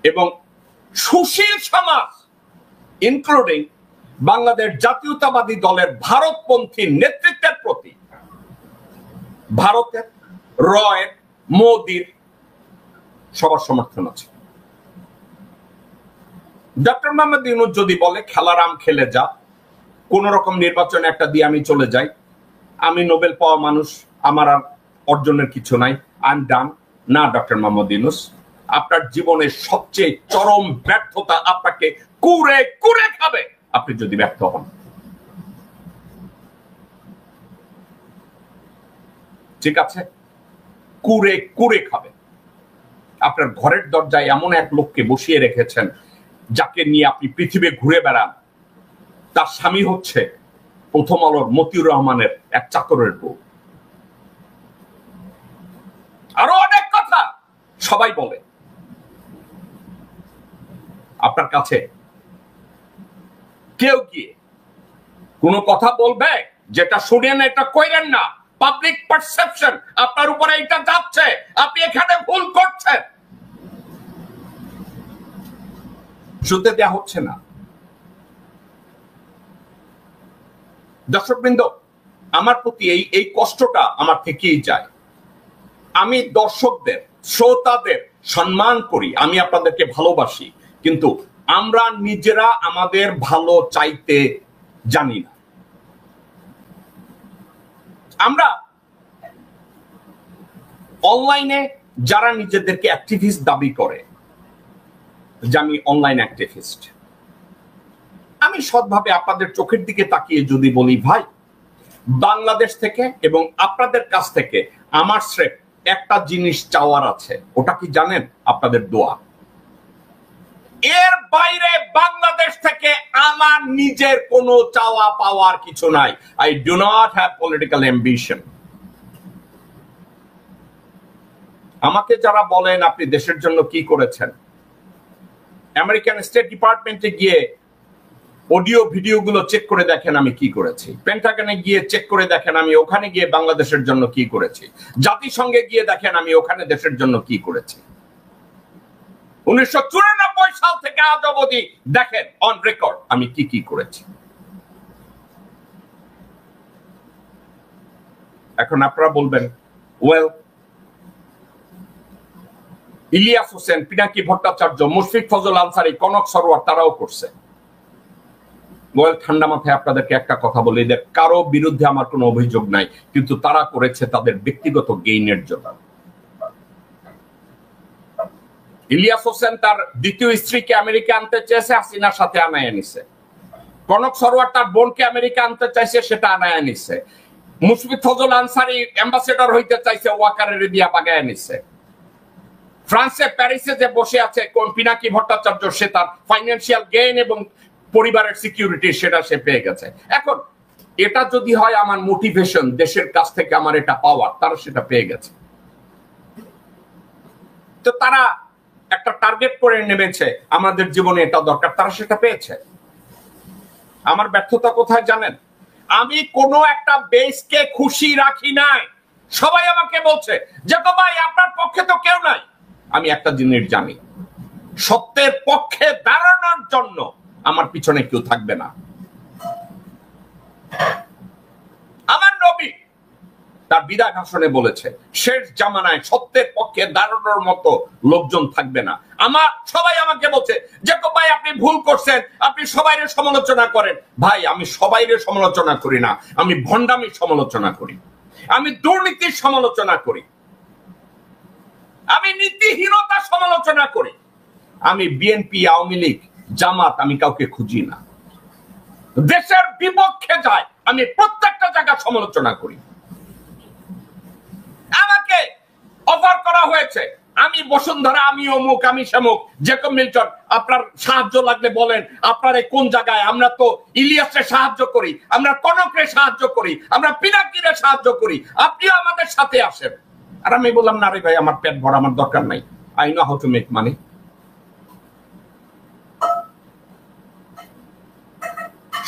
এবং সুশীল সমাজ ইনক্লুডিং বাংলাদেশ জাতীয়তাবাদী দলের ভারতপন্থী নেতৃত্বের প্রতি ভারতের, রয়ের, মোদির সবার সমর্থন আছে। ডক্টর মোহাম্মদ ইউনূস যদি বলে খেলারাম খেলে যা, কোন রকম নির্বাচনে একটা দিয়ে আমি চলে যাই, আমি নোবেল পাওয়া মানুষ, আমার আর অর্জনের কিছু নাই, আই এম ডান। না ডক্টর মোহাম্মদ ইউনূস, আপনার জীবনের সবচেয়ে চরম ব্যর্থতা আপনাকে কুরে কুরে খাবে আপনি যদি ব্যর্থ হন। ঠিক আছে? কুরে কুরে খাবে। আপনার ঘরের দরজায় এমন এক লোককে বসিয়ে রেখেছেন যাকে নিয়ে আপনি পৃথিবী ঘুরে বেড়ান, তার স্বামী হচ্ছে প্রথম আলোর মতিউর রহমানের এক চাকরের বউ। আরো অনেক কথা সবাই বলে। আপনার কাছে কেউ গিয়ে কোনো কথা বলবে যেটা শুনেন এটা কইরেন না, পাবলিক পারসেপশন আপনার উপরে এটা যাচ্ছে, আপনি এখানে ভুল করছেন, শুনতে দেয়া হচ্ছে না। দর্শকবৃন্দ, আমার প্রতি এই কষ্টটা আমার থেকেই যায়। আমি দর্শকদের, শ্রোতাদের সম্মান করি, আমি আপনাদেরকে ভালোবাসি, কিন্তু আমরা নিজেরা আমাদের ভালো চাইতে জানি না। আমরা অনলাইনে যারা নিজেদেরকে অ্যাক্টিভিস্ট দাবি করে যে আমি অনলাইন অ্যাক্টিভিস্ট, আমি সৎভাবে আপনাদের চোখের দিকে তাকিয়ে যদি বলি, ভাই বাংলাদেশ থেকে এবং আপনাদের কাছ থেকে আমার স্রেফ একটা জিনিস চাওয়ার আছে, ওটা কি জানেন? আপনাদের দোয়া। এর বাইরে বাংলাদেশ থেকে আমার নিজের কোনো চাওয়া পাওয়ার কিছু নাই। I do not have political ambition. আমাকে যারা বলেন আপনি দেশের জন্য কি করেছেন, আমেরিকান স্টেট ডিপার্টমেন্টে গিয়ে অডিও ভিডিও গুলো চেক করে দেখেন আমি কি করেছি, পেন্টাগনে গিয়ে চেক করে দেখেন আমি ওখানে গিয়ে বাংলাদেশের জন্য কি করেছি, জাতিসংঘে গিয়ে দেখেন আমি ওখানে দেশের জন্য কি করেছি। 1994 সাল থেকে আজ অবধি দেখেন অন রেকর্ড আমি কি কি করেছি। এখন আপনারা বলবেন ওয়েল, ইলিয়াস হোসেন, পিনাকি ভট্টাচার্য, মুশফিক ফজল আনসারী, কনক সরোয়ার তারাও করছে। ওয়েল, ঠান্ডা মাথায় আপনাদেরকে একটা কথা বলে দেখ, কারো বিরুদ্ধে আমার কোনো অভিযোগ নাই, কিন্তু তারা করেছে তাদের ব্যক্তিগত গেইনের জন্য। ইলিয়াস হোসেন তার দ্বিতীয় স্ত্রীকে আমেরিকা আনতে চেয়েছে, হাসিনার সাথে আনায় নিছে। কনক সরোয়ার তার বোনকে আমেরিকা আনতে চাইছে, সেটা আনায় নিছে। মুশফিক ফজল আনসারী অ্যাম্বাসেডর হইতে চাইছে, ওয়াকারের দিয়া বাগায় নিছে। ফ্রান্সে প্যারিসে যে বসে আছে কোন পিনাকি ভট্টাচার্য, সে তার ফাইন্যান্সিয়াল গেইন এবং পরিবারের সিকিউরিটি সেটা সে পেয়ে গেছে। এখন এটা যদি হয় আমার মোটিভেশন, দেশের কাছ থেকে আমার এটা পাওয়ার, তারা সেটা পেয়ে গেছে। তো তারা একটা টার্গেট করে নেমেছে, আমাদের জীবনে এটা দরকার, তারা সেটা পেয়েছে। আমার ব্যর্থতা কোথায় জানেন? আমি কোনো একটা বেসকে খুশি রাখি নাই। সবাই আমাকে বলছে যে তো ভাই আপনার পক্ষে তো কেউ নাই। আমি একটা জিনিস জানি, সত্যের পক্ষে দাঁড়ানোর জন্য আমার পিছনে কেউ থাকবে না। আমার নবী তার বিদায় ভাষণে বলেছে, শেষ জামানায় সত্যের পক্ষে দাঁড়ানোর মতো লোকজন থাকবে না। সবাই আমাকে বলছে যে ভাই আপনি ভুল করছেন, আপনি সবাইরে সমালোচনা করেন। ভাই আমি সবাইরে সমালোচনা করি না, আমি ভণ্ডামির সমালোচনা করি, আমি দুর্নীতির সমালোচনা করি, আমি নীতিহীনতা সমালোচনা করি। আমি বিএনপি, আওয়ামী লীগ, জামাত আমি কাউকে খুঁজি না। দেশের বিপক্ষে যায় আমি প্রত্যেকটা জায়গা সমালোচনা করি। আমাকে অফার করা হয়েছে, আমি বসুন্ধরা, আমি অমুক, আমি শামুক, জেকব মিল্টন, আপনার সাহায্য লাগলে বলেন, আপনার কোন জায়গায়। আমরা তো ইলিয়াসকে সাহায্য করি, আমরা কনকরে সাহায্য করি, আমরা পিনাকিরে সাহায্য করি, আপনিও আমাদের সাথে আসেন। আর আমি বললাম না রে ভাই, আমার পেট ভরা, আমার দরকার নাই। I know how to make money.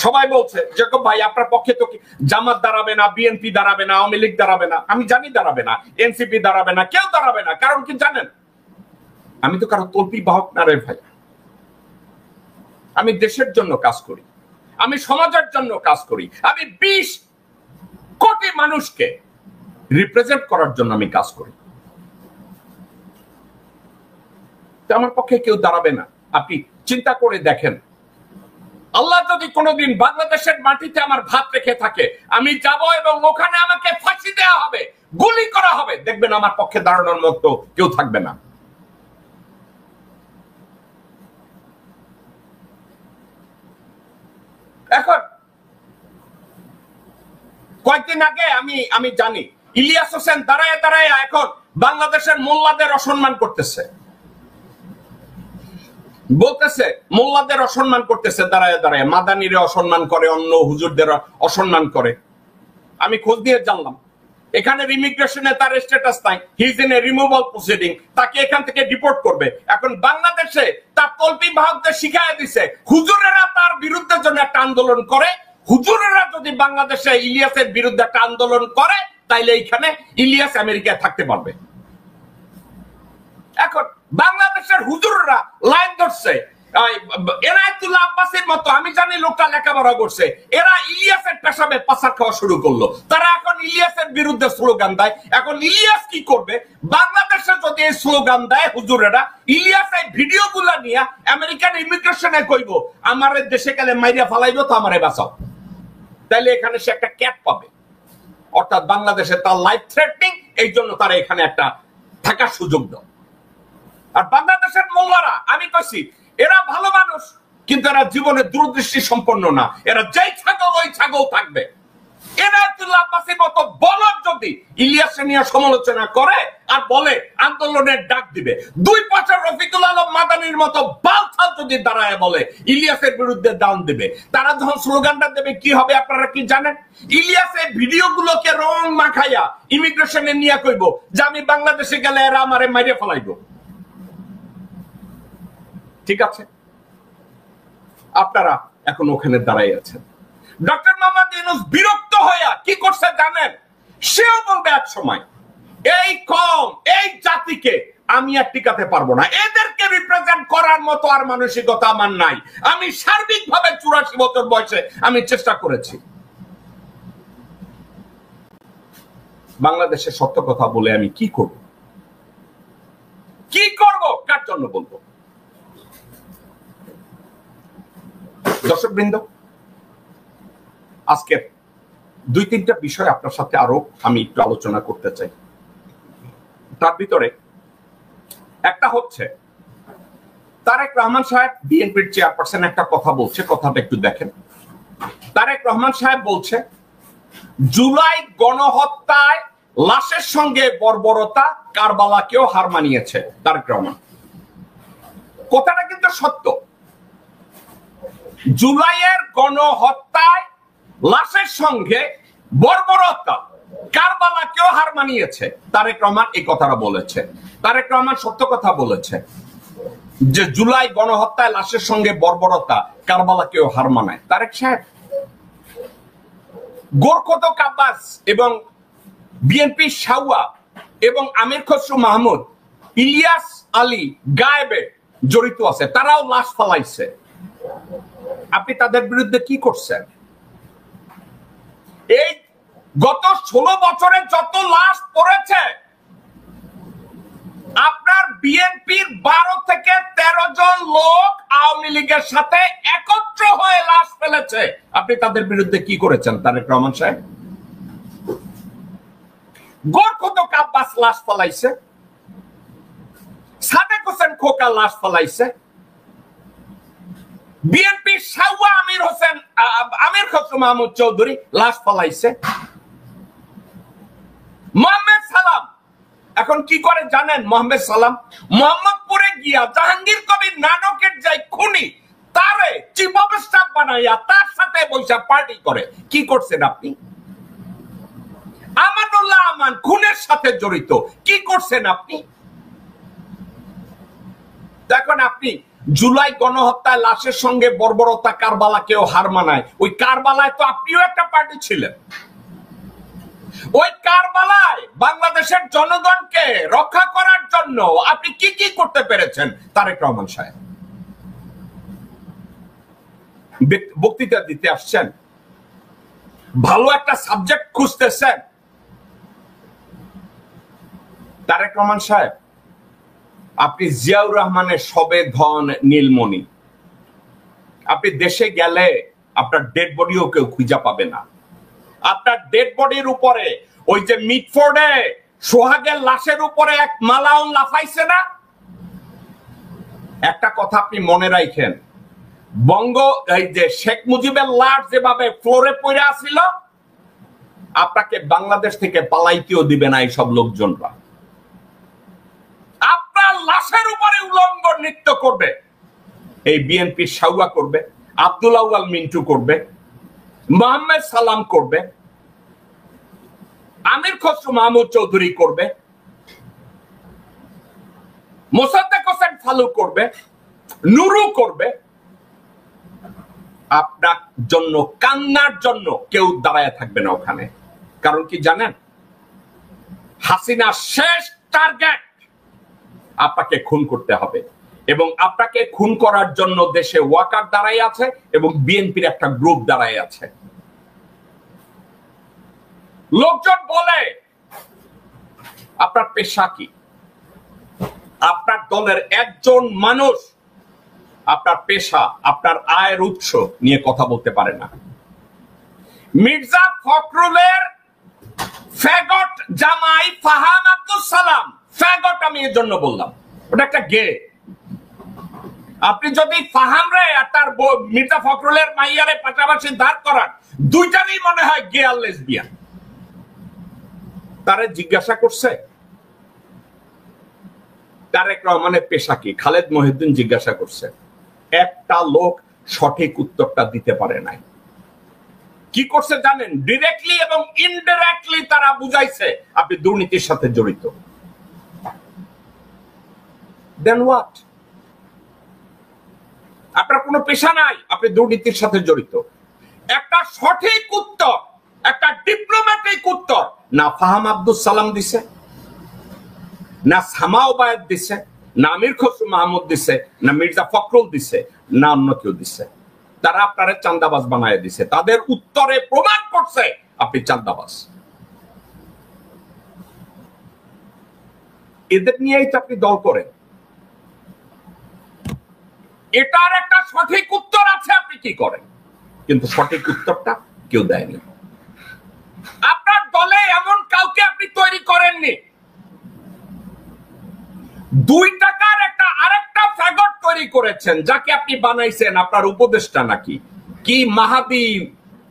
সবাই বলছে জেকব ভাই আপনার পক্ষে তো জামাত দাঁড়াবে না, বিএনপি দাঁড়াবে না, আওয়ামী লীগ দাঁড়াবে না। আমি জানি দাঁড়াবে না, এনসিপি দাঁড়াবে না, কেউ দাঁড়াবে না। কারণ কি জানেন? আমি তো কারো তল্পি বাহক না রে ভাই। আমি দেশের জন্য কাজ করি, আমি সমাজের জন্য কাজ করি, আমি 20 কোটি মানুষকে রিপ্রেজেন্ট করার জন্য আমি কাজ করি। তো আমার পক্ষে কেউ দাঁড়াবে না। আপনি চিন্তা করে দেখেন, আল্লাহ যদি কোনোদিন বাংলাদেশের মাটিতে আমার ভাত রেখে থাকে, আমি যাব এবং ওখানে আমাকে ফাঁসি দেওয়া হবে, গুলি করা হবে, দেখবেন আমার পক্ষে দাঁড়ানোর মতো কেউ থাকবে না। এখন কয়েকদিন আগে আমি জানি ইলিয়াস হোসেন দাঁড়ায় দাঁড়ায় এখন বাংলাদেশের মোল্লাদের অসম্মান করতেছে, বলতেছে মোল্লাদের অসম্মান করতেছে, দাঁড়ায় দাঁড়ায় মাদানিরে অসম্মান করে, অন্য হুজুরদের অসম্মান করে। আমি খোঁজ দিয়ে জানলাম এখানে ইমিগ্রেশনে তার স্ট্যাটাস নাই, হি is in a removal proceeding, তাকে এখান থেকে ডিপোর্ট করবে। এখন বাংলাদেশে তার তল্পি বাহকদের শিখায় দিছে হুজুরেরা তার বিরুদ্ধে জন্য একটা আন্দোলন করে। হুজুরেরা যদি বাংলাদেশে ইলিয়াসের বিরুদ্ধে একটা আন্দোলন করে, তাইলে এইখানে ইলিয়াস আমেরিকায় থাকতে পারবে। এখন বাংলাদেশের হুজুররা লাইন ধরছে এনায়েতুল্লাহ আব্বাসের মতো, আমি জানি লোকটা লেখাপড়া করছে, এরা ইলিয়াসের পেশাবে পাচার খাওয়া শুরু করলো। তারা এখন ইলিয়াসের বিরুদ্ধে স্লোগান দেয়। এখন ইলিয়াস কি করবে? বাংলাদেশে যদি এই স্লোগান দেয় হুজুরেরা, ইলিয়াস এই ভিডিও গুলা নিয়ে আমেরিকান ইমিগ্রেশনে কইব আমার দেশে গেলে মাইরিয়া ফালাইবো, তো আমারে বাঁচাও। তাইলে এখানে সে একটা ক্যাপ পাবে, অর্থাৎ বাংলাদেশে তার লাইফ থ্রেটনিং, এই জন্য তারা এখানে একটা থাকার সুযোগ দাও। আর বাংলাদেশের মোল্লারা, আমি কইছি এরা ভালো মানুষ, কিন্তু এরা জীবনে দূরদৃষ্টি সম্পন্ন না। এরা যেই ছাগল ওই ছাগল থাকবে। এনায়েতুল্লাহ আব্বাসীর মতো বলদ যদি ইলিয়াসকে নিয়ে সমালোচনা করে আর বলে আন্দোলনের ডাক দিবে, 2 বছর রফিকুল আলম মাদানির মতো বালছাল যদি দাঁড়ায় বলে ইলিয়াসের বিরুদ্ধে দান দিবে, তারা যখন স্লোগানটা দেবে কি হবে আপনারা কি জানেন? ইলিয়াসের ভিডিওগুলোকে রং মাখাইয়া ইমিগ্রেশনে নিয়ে কইব যে আমি বাংলাদেশে গেলে এরা আমারে মাইরে ফেলাইব। ঠিক আছে, আপনারা এখন ওখানে দাঁড়াই আছেন। ডক্টর মোহাম্মদ ইউনূস বিরক্ত হইয়া কি করছে জানেন? সেও বলবে এক সময় এই কম এই জাতিকে আমি আর টিকাতে পারবো না, এদেরকে রিপ্রেজেন্ট করার মতো আর মানসিকতা আমার নাই, আমি সার্বিকভাবে 84 বছর বয়সে আমি চেষ্টা করেছি। বাংলাদেশের সত্য কথা বলে আমি কি করব? কি করব? কার জন্য বলবো? দর্শকবৃন্দ, আজকে 2-3টা বিষয় আপনার সাথে আরো আমি একটু আলোচনা করতে চাই। তার ভিতরে একটা হচ্ছে তারেক রহমান সাহেব বিএনপির চেয়ারপারসন একটা কথা বলছে, কথাটা একটু দেখেন। তারেক রহমান সাহেব বলছে জুলাই গণহত্যায় লাশের সঙ্গে বর্বরতা কারবালাকেও হার মানিয়েছে তারেক রহমান। কথাটা কিন্তু সত্য। জুলাইয়ের গণহত্যায় লাশের সঙ্গে বর্বরতা কারবালাকেও হার মানিয়েছে তারেক রহমান এই কথাটা বলেছে। তারেক রহমান সত্য কথা বলেছে যে জুলাই গণহত্যায় লাশের সঙ্গে বর্বরতা কারবালাকেও হার মানায়। তারেক সাহেব, গোরখোদক আব্বাস এবং বিএনপি শাওয়া এবং আমির খসরু মাহমুদ, ইলিয়াস আলী গায়েবে জড়িত আছে, তারাও লাশ ফালাইছে। আপনি তাদের বিরুদ্ধে কি করছেন? এই গত 16 বছরে যত লাশ পড়েছে, আপনার বিএনপির 12 থেকে 13 জন লোক আওয়ামী লীগের সাথে একত্র হয়ে লাশ ফেলেছে। আপনি তাদের বিরুদ্ধে কি করেছেন তারেক রহমান সাহেব? গোরখোদক আব্বাস লাশ ফলাইছে, সাদেক হোসেন খোকা লাশ ফলাইছে, বিএনপি শাওয়া আমির খসরু মাহমুদ চৌধুরী লাশ ফলাইছে, মোহাম্মদ সালাম এখন কি করে জানেন? মোহাম্মদ সালাম মোহাম্মদপুরে গিয়া জাহাঙ্গীর কবির নানকের যাই খুনি তারে চিফ অফ স্টাফ বানাইয়া তার সাথে বৈশা পার্টি করে। কি করছেন আপনি? আমানুল্লাহ আমান খুনের সাথে জড়িত, কি করছেন আপনি? দেখুন, আপনি জুলাই গণহত্যায় লাশের সঙ্গে বর্বরতা কারবালাকেও হার মানায়, ওই কারবালায় তো আপনিও একটা পার্টি ছিলেন। ওই কারবালায় বাংলাদেশের জনগণকে রক্ষা করার জন্য আপনি কি কি করতে পেরেছেন তারেক রহমান সাহেব? বক্তৃতা দিতে আসছেন, ভালো একটা সাবজেক্ট খুঁজতেছেন। তারেক রহমান সাহেব, আপনি জিয়াউর রহমানের সবে ধন নীলমণি, আপনি দেশে গেলে আপনার ডেড বডিও কেউ খুঁজে পাবে না। আপনার ডেড বডির উপরে ওই যে মিটফোর্ডে সোহাগের লাশের উপরে এক মালাউন লাফাইছে না? একটা কথা আপনি মনে রাখেন, এই যে শেখ মুজিবের লাশ যেভাবে ফ্লোরে পড়ে আসছিল, আপনাকে বাংলাদেশ থেকে পালাইতেও দিবে না এইসব লোকজনরা। আপনার লাশের উপরে উলঙ্গ নৃত্য করবে এই বিএনপি শাওয়া করবে, আব্দুল আউয়াল মিন্টু করবে, মোহাম্মদ সালাম করবে, আমির খসরু মাহমুদ চৌধুরী করবে, মোসাদ্দেক হোসেন ফালু করবে, নুরু করবে। আপনার জন্য কান্নার জন্য কেউ দাঁড়ায় থাকবে না ওখানে। কারণ কি জানেন? হাসিনা শেষ টার্গেট, আপনাকে খুন করতে হবে এবং আপনাকে খুন করার জন্য দেশে ওয়াকার দাঁড়ায় আছে এবং বিএনপির একটা গ্রুপ দাঁড়ায় আছে। লোকজন বলে আপনার পেশা কি? আপনার দলের একজন মানুষ আপনার পেশা, আপনার আয়ের উৎস নিয়ে কথা বলতে পারে না। মির্জা ফখরুলের ফ্যাগট জামাই ফাহাম আব্দুল সালাম, ফ্যাগট আমি এর জন্য বললাম, ওটা একটা গে। আপনি যদি ফাহামরে আর তার মির্জা ফখরুলের মাইয়ারে পাশাপাশি দাঁড় করান, দুইটারই মনে হয় গে আর লেসবিয়ান। তারে জিজ্ঞাসা করছে তারেক রহমানের পেশা কি, খালেদ মহিউদ্দিন জিজ্ঞাসা করছে, একটা লোক সঠিক উত্তরটা দিতে পারে নাই। কি করছে জানেন? ডিরেক্টলি এবং ইনডিরেক্টলি তারা বুঝাইছে আপনি দুর্নীতির সাথে জড়িত। দেন হোয়াট? আপনার কোনো পেশা নাই, আপনি দুর্নীতির সাথে জড়িত। একটা সঠিক উত্তর, একটা ডিপ্লোম্যাটিক উত্তর না ফাহাম আব্দুল সালাম দিছে, না সামা ওবায়েদ দিছে, না আমির খসরু মাহমুদ দিছে, না মির্জা ফখরুল দিছে, না অন্য কেউ দিছে। তারা আপনারে চান্দাবাজ বানায় দিছে। তাদের উত্তরে প্রমাণ করছে আপনি চান্দাবাজ। এদের নিয়েই তো আপনি দল করেন। এটার একটা সঠিক উত্তর আছে, আপনি কি করেন? কিন্তু সঠিক উত্তরটা কেউ দেয়নি। আপনার দলে এমন কাউকে আপনি তৈরি করেননি। 2 টাকার একটা আরেকটা ফ্যাগট তৈরি করেছেন, যাকে আপনি বানাইছেন আপনার উপদেষ্টা নাকি কি মাহাদি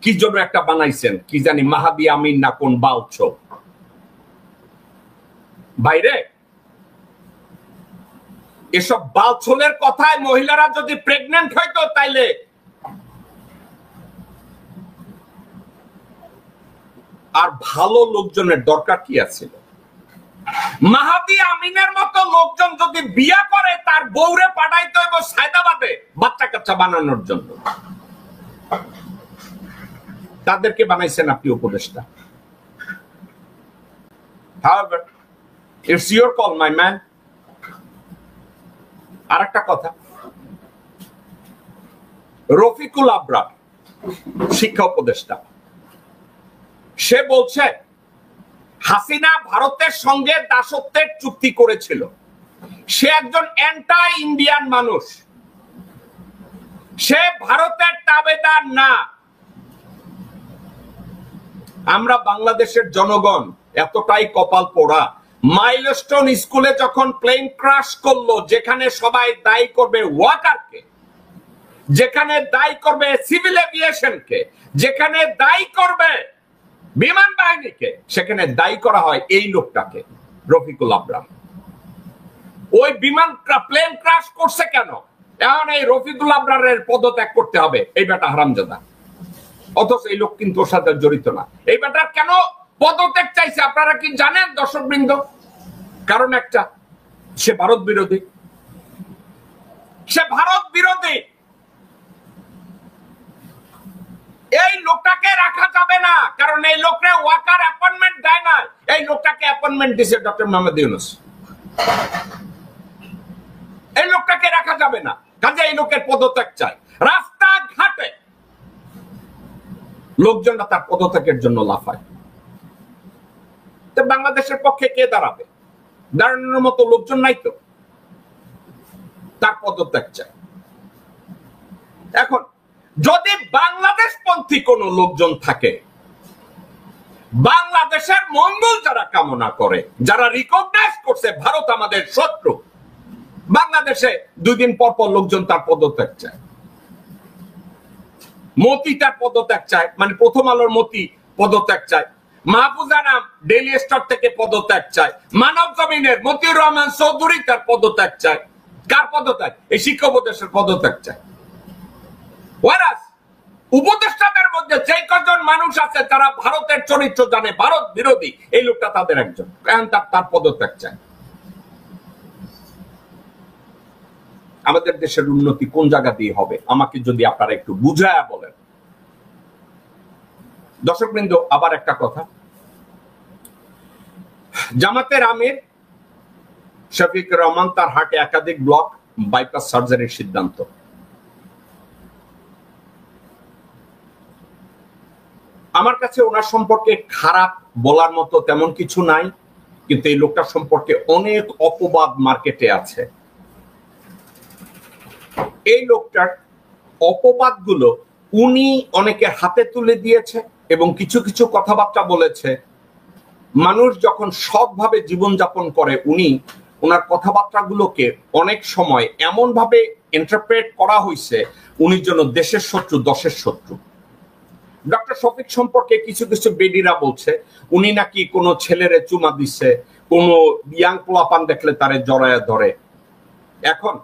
কি জন্য একটা বানাইছেন, কি জানি মাহাদি আমিন না কোন বালছ বাইরে। এসব বালছলের কথায় মহিলারা যদি প্রেগন্যান্ট হইতো তাইলে আর ভালো লোকজনের দরকার কি আছিল? মাহাদি আমিনের মতো লোকজন যদি বিয়া করে তার বউরে পাঠাইতে হইব সায়দাবাদে বাচ্চা কাচ্চা বানানোর জন্য। তাদেরকে বানাইছেন আপনি উপদেষ্টা। However, it's your call, my man. আরেকটা কথা, রফিকুল আবরার শিক্ষা উপদেষ্টা, সে বলছে হাসিনা ভারতের সঙ্গে দাসত্বের চুক্তি করেছিল। সে একজন অ্যান্টি ইন্ডিয়ান মানুষ, সে ভারতের তাবেদার না। আমরা বাংলাদেশের জনগণ এতটাই কপাল পোড়া, মাইলস্টোন স্কুলে যখন প্লেন ক্রাশ করলো, যেখানে সবাই দায়ী করবে ওয়াকারকে, যেখানে দায়ী করবে সিভিল এভিয়েশনকে, যেখানে দায়ী করবে বিমান বাহিনীকে, সেখানে দায়ী করা হয় এই লোকটাকে, রফিকুল আবরার। ওই বিমান প্লেন ক্রাশ করছে কেন? এখন এই রফিকুল আবরারের পদত্যাগ করতে হবে, এই বেটা হারামজাদা। অথচ এই লোক কিন্তু ওর সাথে জড়িত না। এই বেটার কেন পদত্যাগ চাইছে আপনারা কি জানেন দর্শক বৃন্দ? কারণ একটা, সে ভারত বিরোধী। সে ভারত বিরোধী। এই লোকটাকে রাখা যাবে না, কারণ এই লোকরে ওয়াকার অ্যাপয়েন্টমেন্ট দেয় না। এই লোকটাকে অ্যাপয়েন্টমেন্ট দিয়েছে ডক্টর মোহাম্মদ ইউনূস। এই লোকটাকে রাখা যাবে না, কাজে এই লোকের পদত্যাগ চাই। রাস্তাঘাটে লোকজনরা তার পদত্যাগের জন্য লাফায়। বাংলাদেশের পক্ষে কে দাঁড়াবে? দাঁড়ানোর মতো লোকজন নাই তো, তার পদত্যাগ চাই। এখন যদি বাংলাদেশ পন্থী কোন লোকজন থাকে, বাংলাদেশের মঙ্গল যারা কামনা করে, যারা রিকগনাইজ করছে ভারত আমাদের শত্রু, বাংলাদেশে 2 দিন পর পর লোকজন তার পদত্যাগ চায়। মতি তার পদত্যাগ চায়, মানে প্রথম আলোর মতি পদত্যাগ চায়। মাহফুজা নাম ডেইলি স্টার থেকে পদত্যাগ চায়। মানব জমিনের মতিউর রহমান চৌধুরী তার পদত্যাগ চায়। কার পদত্যাগ? এই শিক্ষা উপদেষ্টার পদত্যাগ চায়। উপদেষ্টাদের মধ্যে যে কজন মানুষ আছে তারা ভারতের চরিত্র জানে, ভারত বিরোধী, এই লোকটা তাদের একজন, তার পদত্যাগ চায়। আমাদের দেশের উন্নতি কোন জায়গা দিয়ে হবে আমাকে যদি আপনারা একটু বুঝায়া বলেন। দর্শকবৃন্দ, আবার একটা কথা, জামাতের আমির শফিকুর রহমান তার হার্টে একাধিক ব্লক, বাইপাস সার্জারির সিদ্ধান্ত। আমার কাছে ওনার সম্পর্কে খারাপ বলার মতো তেমন কিছু নাই, কিন্তু এই লোকটার সম্পর্কে অনেক অপবাদ মার্কেটে আছে। এই লোকটার অপবাদগুলো উনি অনেকের হাতে তুলে দিয়েছে এবং কিছু কিছু কথাবার্তা বলেছে। মানুষ যখন সৎভাবে জীবনযাপন করে, উনি ওনার কথাবার্তাগুলোকে অনেক সময় এমন ভাবে ইন্টারপ্রেট করা হয়েছে উনি যেন দেশের শত্রু দশের শত্রু। ডক্টর শফিক সম্পর্কে কিছু কিছু বেডিরা বলছে উনি নাকি কোনো ছেলেরে চুমা দিচ্ছে, কোনো ইয়াং পোলাপান দেখলে তারে জড়ায় ধরে। এখন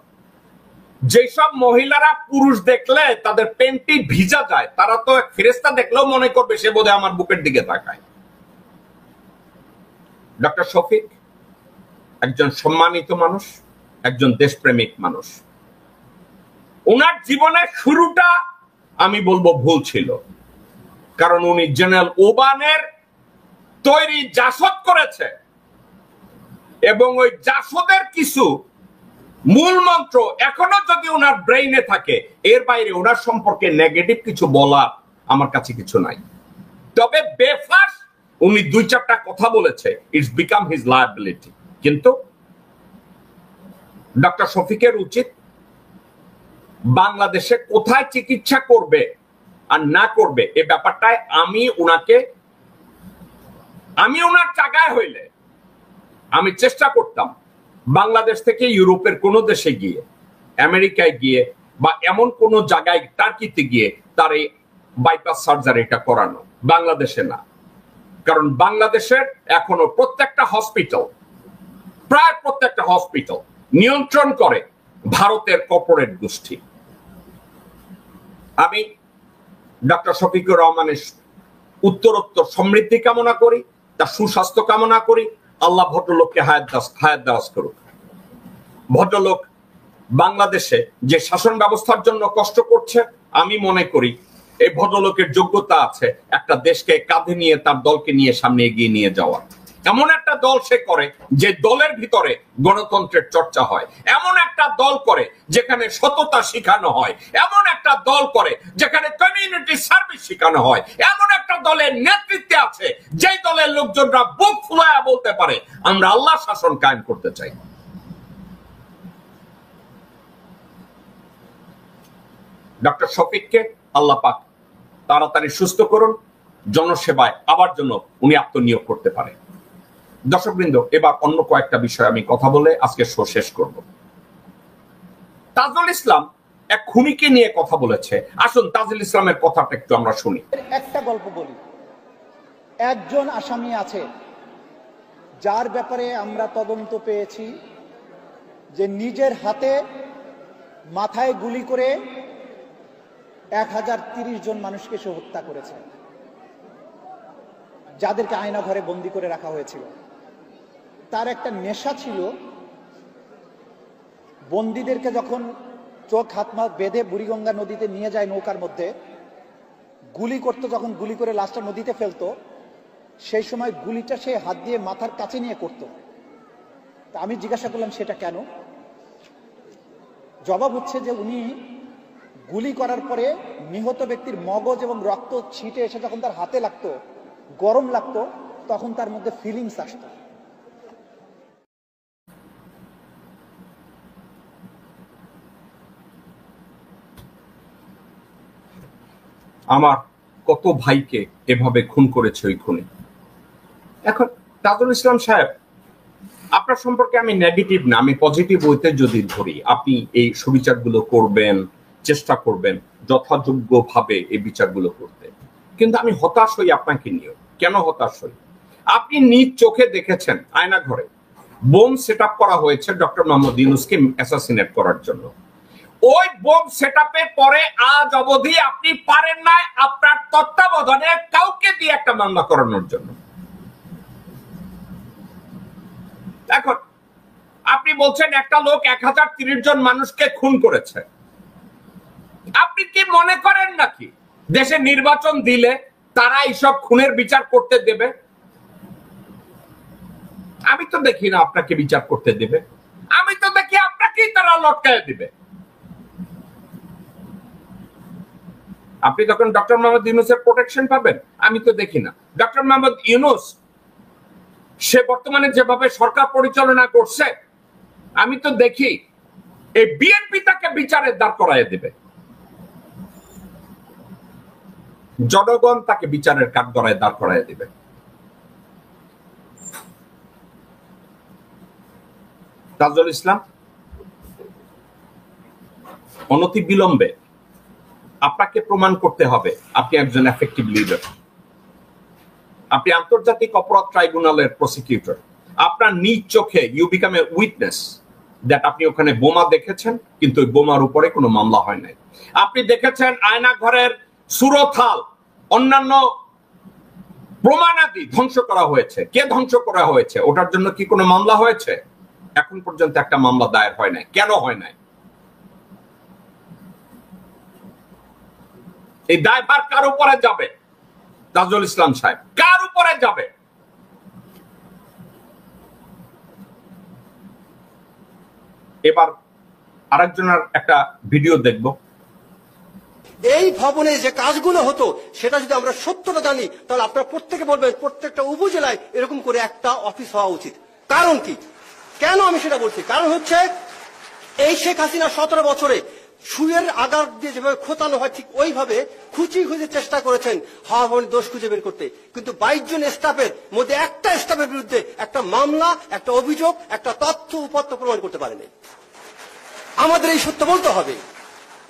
যেসব মহিলারা পুরুষ দেখলে তাদের পেন্টি ভিজা যায়, তারা তো ফেরেশতা দেখলেও মনে করবে সে বোধহয় আমার বুকের দিকে তাকায়। ডক্টর শফিক একজন সম্মানিত মানুষ, একজন দেশপ্রেমিক মানুষ। ওনার জীবনের শুরুটা আমি বলবো ভুল ছিল, কারণ উনি জেনারেল ওবানের তৈরি জাসদ করেছে এবং ওই জাসদের কিছু মূল মন্ত্র এখনো যদি ওনার ব্রেইনে থাকে, এর বাইরে ওনার সম্পর্কে নেগেটিভ কিছু বলা আমার কাছে কিছু নাই। তবে বেফাস উনি 2-4টা কথা বলেছে, ইটস বিকাম হিজ লায়াবিলিটি। কিন্তু ডক্টর শফিকের উচিত বাংলাদেশে কোথায় চিকিৎসা করবে আর না করবে এ ব্যাপারটায় আমি ওনার জায়গায় হইলে আমি চেষ্টা করতাম বাংলাদেশ থেকে ইউরোপের কোন দেশে গিয়ে, আমেরিকায় গিয়ে বা এমন কোন জায়গায় টার্কিতে গিয়ে তার এই বাইপাস সার্জারিটা করানো, বাংলাদেশে না। কারণ বাংলাদেশের এখনো প্রায় প্রত্যেকটা হসপিটাল নিয়ন্ত্রণ করে ভারতের কর্পোরেট গোষ্ঠী। আমি ডক্টর শফিকুর রহমানের উত্তরোত্তর সমৃদ্ধি কামনা করি, তার সুস্বাস্থ্য কামনা করি। আল্লাহ ভদ্রলোককে হায়াত দারাজ করুক। ভদ্রলোক বাংলাদেশে যে শাসন ব্যবস্থার জন্য কষ্ট করছে, আমি মনে করি এই ভদ্রলোকের যোগ্যতা আছে একটা দেশকে কাঁধে নিয়ে তার দলকে নিয়ে সামনে এগিয়ে নিয়ে যাওয়ার। এমন একটা দল সে করে যে দলের ভিতরে গণতন্ত্রের চর্চা হয়, এমন একটা দল করে যেখানে সততা শেখানো হয়, এমন একটা দল করে যেখানে কমিউনিটি সার্ভিস শেখানো হয়, এমন একটা দলের নেতৃত্বে আছে যেই দলের লোকজনরা বুক ফুলায়া বলতে পারে আমরা আল্লাহ শাসন কায়েম করতে চাই। ডক্টর শফিককে আল্লাহ পাক তাড়াতাড়ি সুস্থ করুন, জনসেবায় আবার জন্য উনি আত্মনিয়োগ করতে পারে। দর্শকবৃন্দ, এবার অন্য কয়েকটা বিষয় আমি কথা বলে আজকে শো শেষ করব। তাজুল ইসলাম এক খুনিকে নিয়ে কথা বলেছে। আসুন তাজুল ইসলামের কথাটা একটু আমরা শুনি। একটা গল্প বলি। একজন আসামি আছে যার ব্যাপারে আমরা তদন্ত পেয়েছি যে নিজের হাতে মাথায় গুলি করে 1030 জন মানুষকে সে হত্যা করেছে, যাদেরকে আয়না ঘরে বন্দি করে রাখা হয়েছিল। তার একটা নেশা ছিল, বন্দীদেরকে যখন চোখ হাত পা বেঁধে বুড়িগঙ্গা নদীতে নিয়ে যায় নৌকার মধ্যে, গুলি করতো, যখন গুলি করে লাশটা নদীতে ফেলতো, সেই সময় গুলিটা সে হাত দিয়ে মাথার কাছে নিয়ে করত। তা আমি জিজ্ঞাসা করলাম সেটা কেন? জবাব হচ্ছে যে উনি গুলি করার পরে নিহত ব্যক্তির মগজ এবং রক্ত ছিটে এসে যখন তার হাতে লাগতো, গরম লাগতো, তখন তার মধ্যে ফিলিংস আসতো। আমার কত ভাইকে এভাবে খুন করেছে ওই খুনি। এখন তাজুল ইসলাম সাহেব, আপনার সম্পর্কে আমি নেগেটিভ না, আমি পজিটিভ ওয়েতে যদি ধরি, আপনি এই সুবিচারগুলো করবেন, চেষ্টা করবেন যথাযোগ্যভাবে এই বিচারগুলো করতে। কিন্তু আমি হতাশ হই আপনাকে নিয়ে। কেন হতাশ হই? আপনি নিজ চোখে দেখেছেন আয়না ঘরে বোম সেট করা হয়েছে ডক্টর মোহাম্মদ ইউনূসকে অ্যাসাসিনেট করার জন্য। ওই বোম সেটআপের পরে আজ অবধি আপনি পারেন না আপনার তত্ত্বাবধানে কাউকে দিয়ে একটা মামলা করানোর জন্য। এখন আপনি বলছেন একটা লোক 1030 জন মানুষকে খুন করেছে। আপনি কি মনে করেন নাকি দেশে নির্বাচন দিলে তারা এইসব খুনের বিচার করতে দেবে? আমি তো দেখি না আপনাকে বিচার করতে দেবে। আমি তো দেখি আপনাকেই তারা লটকায় দিবে। আপনি তখন ডক্টর মোহাম্মদ ইউনূসের প্রোটেকশন পাবেন? আমি তো দেখি না। ডক্টর মোহাম্মদ ইউনূস সে বর্তমানে যেভাবে সরকার পরিচালনা করছে, আমি তো দেখি এই বিএনপি তাকে বিচারের দাঁড় করাইয়া দিবে, জনগণ তাকে বিচারের কাঠগড়ায় দাঁড় করাইয়া দিবে। তাজুল ইসলাম, অনতি বিলম্বে আপনাকে প্রমাণ করতে হবে আপনি একজন এফেক্টিভ লিডার, আপনি আন্তর্জাতিক অপরাধ ট্রাইব্যুনালের প্রসিকিউটর। আপনার নিজ চোখে you become a witness that আপনি ওখানে বোমা দেখেছেন, কিন্তু ওই বোমার উপরে কোনো মামলা হয় নাই। আপনি দেখেছেন আয়না ঘরের সুরথাল, অন্যান্য প্রমাণাদি ধ্বংস করা হয়েছে। কে ধ্বংস করা হয়েছে? ওটার জন্য কি কোনো মামলা হয়েছে? এখন পর্যন্ত একটা মামলা দায়ের হয় নাই। কেন হয় নাই? এই দায়ভার কার উপরে যাবে? তাজুল ইসলাম সাহেব, কার উপরে যাবে? এবার আরেকজনের একটা ভিডিও দেখব। এই ভবনে যে কাজগুলো হতো সেটা যদি আমরা সত্যটা জানি, তাহলে আপনারা প্রত্যেকে বলবেন প্রত্যেকটা উপজেলায় এরকম করে একটা অফিস হওয়া উচিত। কারণ কি, কেন আমি সেটা বলছি? কারণ হচ্ছে এই শেখ হাসিনা 17 বছরে সুয়ের আগার দিয়ে যেভাবে খোঁতানো হয় ঠিক ওইভাবে খুঁজে চেষ্টা করেছেন হাওয়া ভবনের দোষ খুঁজে বের করতে, কিন্তু 22 জন স্টাফের মধ্যে একটা স্টাফের বিরুদ্ধে একটা মামলা, একটা অভিযোগ, একটা তথ্য উপাত্ত প্রমাণ করতে পারেনি। আমাদের এই সত্য বলতে হবে।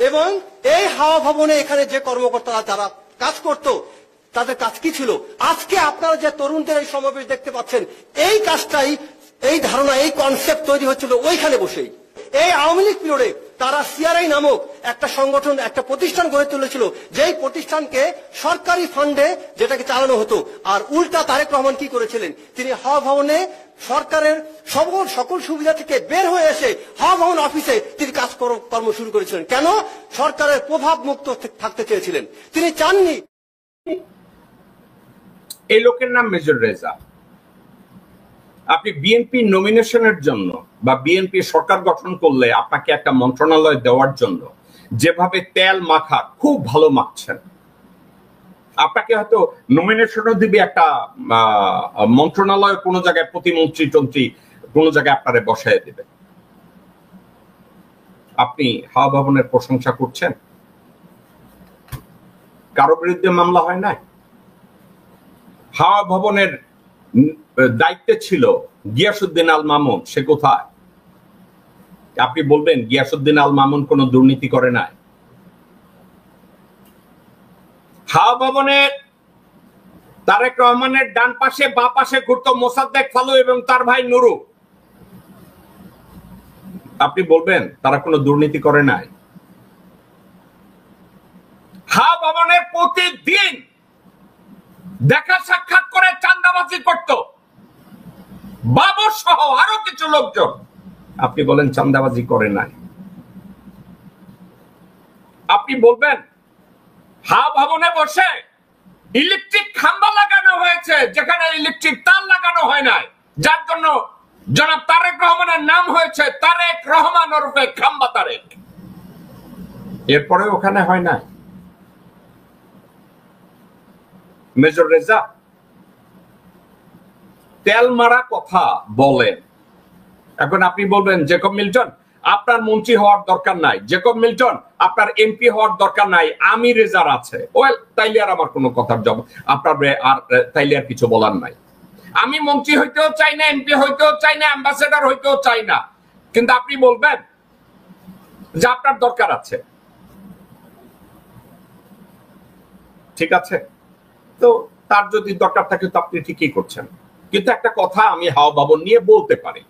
এবং এই হাওয়া ভবনে এখানে যে কর্মকর্তারা যারা কাজ করত তাদের কাজ কি ছিল? আজকে আপনারা যে তরুণদের এই সমাবেশ দেখতে পাচ্ছেন, এই কাজটাই, এই ধারণা, এই কনসেপ্ট তৈরি হচ্ছিল ওইখানে বসেই। এই আওয়ামী লীগ পিরিয়ডে তারা সিআরআই নামক একটা সংগঠন, একটা প্রতিষ্ঠান গড়ে তুলেছিল, যেই প্রতিষ্ঠানকে সরকারি ফান্ডে যেটাকে চালানো হতো। আর উল্টা তারেক রহমান কি করেছিলেন? তিনি হাওয়া ভবনে সরকারের সকল সুবিধা থেকে বের হয়ে এসে হাওয়া ভবন অফিসে তিনি কাজকর্ম শুরু করেছিলেন। কেন? সরকারের প্রভাব মুক্ত থাকতে চেয়েছিলেন, তিনি চাননি। এই লোকের নাম মেজর রেজা। আপনি বিএনপি নমিনেশনের জন্য বা বিএনপি সরকার গঠন করলে আপনাকে একটা মন্ত্রণালয় দেওয়ার জন্য যেভাবে তেল মাখা খুব ভালো মাখছেন, আপনাকে হয়তো নমিনেশনও দিবে একটা মন্ত্রণালয়, কোনো জায়গায় প্রতিমন্ত্রী টন্ত্রী কোনো জায়গায় আপনারে বসায় দেবে। আপনি হাওয়া ভবনের প্রশংসা করছেন, কারো বিরুদ্ধে মামলা হয় নাই। হাওয়া ভবনের দায়িত্বে ছিল গিয়াসউদ্দিন আল মামুন, সে কোথায়? আপনি বলবেন গিয়াসউদ্দিন আল মামুন কোন দুর্নীতি করে নাই? হাওয়া ভবনের তারেক রহমানের ডান পাশে বা পাশে ঘুরতো মোসাদ্দেক ফালু এবং তার ভাই নুরু। আপনি বলবেন তারা কোনো দুর্নীতি করে নাই? হাওয়া ভবনের প্রতিদিন দেখা সাক্ষাৎ করে চাঁদাবাজি করত বাবর সহ আরো কিছু লোকজন। আপনি বলেন চাঁদাবাজি করে নাই? আপনি বলবেন হাওয়া ভবনে বসে ইলেকট্রিক খাম্বা লাগানো হয়েছে যেখানে ইলেকট্রিক তার লাগানো হয় নাই, যার জন্য জনাব তারেক রহমানের নাম হয়েছে তারেক রহমান ওরফে খাম্বা তারেক। এরপরে ওখানে হয় নাই? মেজর রেজা তেল মারা কথা বলেন। এখন আপনি বলবেন জেকব মিল্টন আপনার মন্ত্রী হওয়ার দরকার নাই, জেকব মিল্টন আপনার এমপি হওয়ার দরকার নাই, আমি রেজার আছে। ওয়েল, তাইলে আর আমার কোনো কথার জবাব আপনার আর তাইলে আর কিছু বলার নাই। আমি মন্ত্রী হইতেও চাই না, এমপি হইতেও চাই না, অ্যাম্বাসেডর হইতেও চাই না, কিন্তু আপনি বলবেন যে আপনার দরকার আছে। ঠিক আছে, তো তার যদি দরকার থাকে তো আপনি ঠিকই করছেন। কিন্তু একটা কথা আমি হাওয়া ভবন নিয়ে বলতে পারি,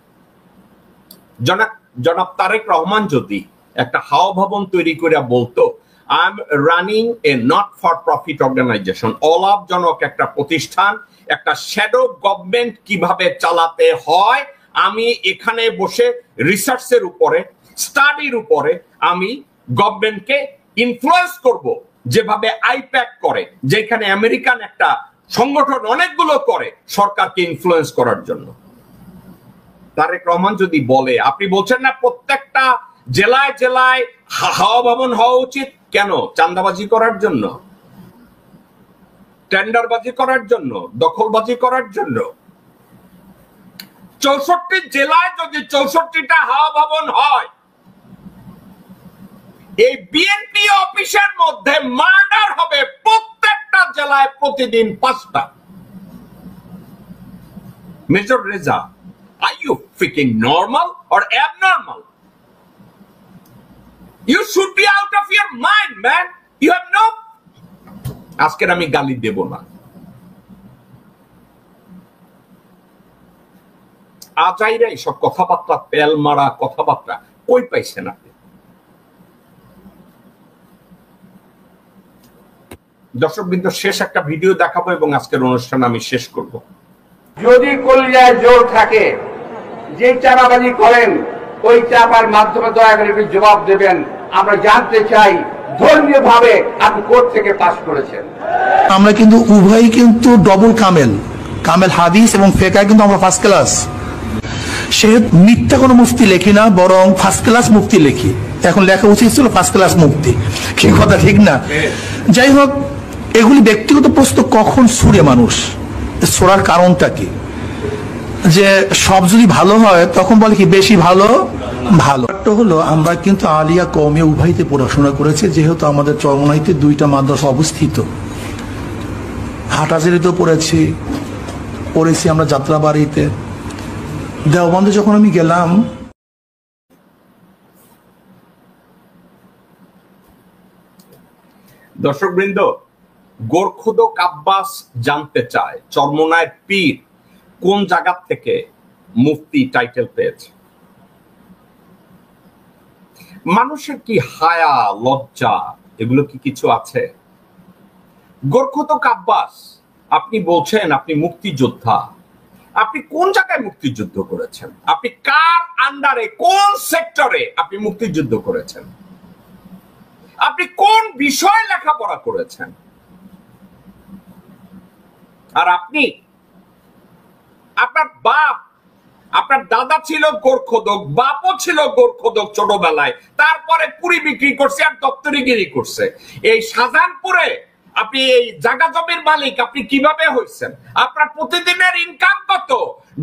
জনাব তারেক রহমান যদি একটা হাওয়া ভবন তৈরি করে বলতো I am running a not for profit organisation, অলাভজনক একটা প্রতিষ্ঠান, একটা শ্যাডো গভর্নমেন্ট কিভাবে চালাতে হয় আমি এখানে বসে রিসার্চের উপরে, স্টাডির উপরে আমি গভর্নমেন্টকে ইনফ্লুয়েন্স করব, যেভাবে আইপ্যাক করে, যেখানে আমেরিকান একটা সংগঠন অনেকগুলো করে সরকারকে ইনফ্লুয়েন্স করার জন্য। তারেক রহমান যদি বলে, আপনি বলছেন না প্রত্যেকটা জেলায় জেলায় হাওয়া ভবন হওয়া উচিত, কেন? চাঁদাবাজি করার জন্য, টেন্ডারবাজি করার জন্য, দখলবাজি করার জন্য? 64 জেলায় যদি 64টা হাওয়া ভবন হয়, এই বিএনপি অফিসের মধ্যে মার্ডার হবে প্রত্যেকটা জেলায় প্রতিদিন 5টা। Major Reza, are you freaking normal or abnormal? You should be out of your mind, man. You have no... আজকের আমি গালি দেব না। আজাইরা এইসব কথাবার্তা, তেল মারা কথাবার্তা কই পাইছেন আপনি? দর্শকবৃন্দ, শেষ একটা ভিডিও দেখাবো এবং আজকের অনুষ্ঠান আমি শেষ করব। যদি কলিজায় জোর থাকে, যে চাপাবাজি করেন ওই চাপার মাধ্যমে দয়া করে একটু জবাব দেবেন। আমরা জানতে চাই ধর্মীয় ভাবে আপনি কোর্ট থেকে পাস করেছেন। আমরা কিন্তু উভয়ই কিন্তু ডবল কামেল, কামেল হাদিস এবং ফেকায় কিন্তু আমরা ফার্স্ট ক্লাস। সে মিথ্যা কোনো মুফতি লেখি না, বরং ফার্স্ট ক্লাস মুফতি লেখি। এখন লেখা উচিত ছিল ফার্স্ট ক্লাস মুফতি, সে কথা ঠিক না। যাই হোক, এগুলি ব্যক্তিগত প্রশ্ন কখন ছুড়ে মানুষ, ছোড়ার কারণটা কি? যে সব যদি ভালো হয় তখন বলে কি বেশি ভালো ভালো হলো। আমরা কিন্তু আলিয়া কওমিয়া উভয়তে পড়াশোনা করেছি, যেহেতু আমাদের চরমনাইতে দুইটা মাদ্রাসা অবস্থিত। হাটাজারিতেও পড়েছি আমরা যাত্রাবাড়িতে। দেওবন্দে যখন আমি গেলাম, দর্শকবৃন্দ, গোরখোদক আব্বাস জানতে চায় চরমনায়ের পীর কোন জায়গা থেকে মুফতি টাইটেল পেয়েছে। মানুষের কি হায়া, লজ্জা এগুলো কি কিছু আছে? গোরখোদক আব্বাস, আপনি বলছেন আপনি মুক্তিযোদ্ধা। আপনি কোন জায়গায় মুক্তিযুদ্ধ করেছেন? আপনি কার আন্ডারে, কোন সেক্টরে আপনি মুক্তিযুদ্ধ করেছেন? আপনি কোন বিষয়ে লেখাপড়া করেছেন? আর আপনি, আপনার বাপ, আপনার দাদা ছিল গোরখোদক, বাপও ছিল গোরখোদক ছোটবেলায়, তারপরে পুরি বিক্রি করছে আর দপ্তরিগিরি করছে। এই শাহজাহানপুরে আপনি এই জায়গা জমির মালিক, আপনি কিভাবে হয়েছেন? আপনার প্রতিদিনের ইনকাম কত?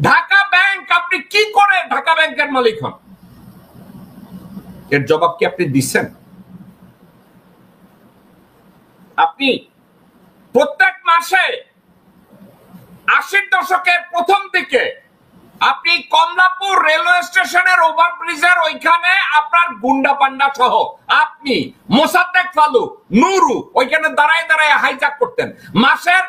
ঢাকা ব্যাংক, আপনি কি করে ঢাকা ব্যাংকের মালিক হন? এর জবাব কি আপনি দিচ্ছেন? আপনি প্রত্যেক মাসে 80 দশকের প্রথম দিকে আপনি কমলাপুর রেলওয়ে স্টেশনের ওভারব্রিজের ওইখানে আপনার গুন্ডা পান্ডা সহ আপনি মোসাদ্দেক ফালু, নুরু ওইখানে দাঁড়ায় দাঁড়ায় হাইজ্যাক করতেন। মাসের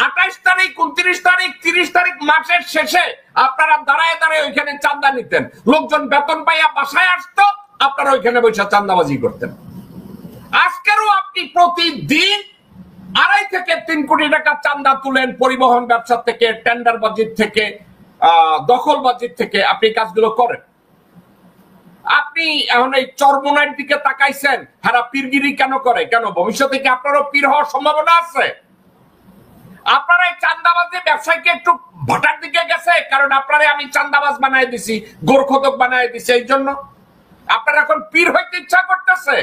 28 তারিখ, 29 তারিখ, 30 তারিখ, মাসের শেষে আপনারা দাঁড়ায় দাঁড়ায় ওইখানে চাঁদা নিতেন। লোকজন বেতন পাইয়া বাসায় আসতো, আপনারা ওইখানে বসে চাঁদাবাজি করতেন। আজকেরও আপনি প্রতিদিন 2.5 থেকে 3 কোটি টাকা চাঁদা তুলেন পরিবহন ব্যবসা থেকে, টেন্ডার বাজির থেকে, দখলবাজির থেকে আপনি কাজগুলো করেন। আপনি এখন এই চরমনাইয়ের দিকে তাকাইছেন, হারা পীরগিরি কেন করে? কেন ভবিষ্যতে কি আপনারও পীর হওয়ার সম্ভাবনা আছে? আপনারা এই চাঁদাবাজি ব্যবসায়ীকে একটু ভাটার দিকে গেছে, কারণ আপনারা আমি চাঁদাবাজ বানাই দিছি, গোরখোদক বানাই দিছি, এই জন্য আপনার এখন পীর হইতে ইচ্ছা করতেছে।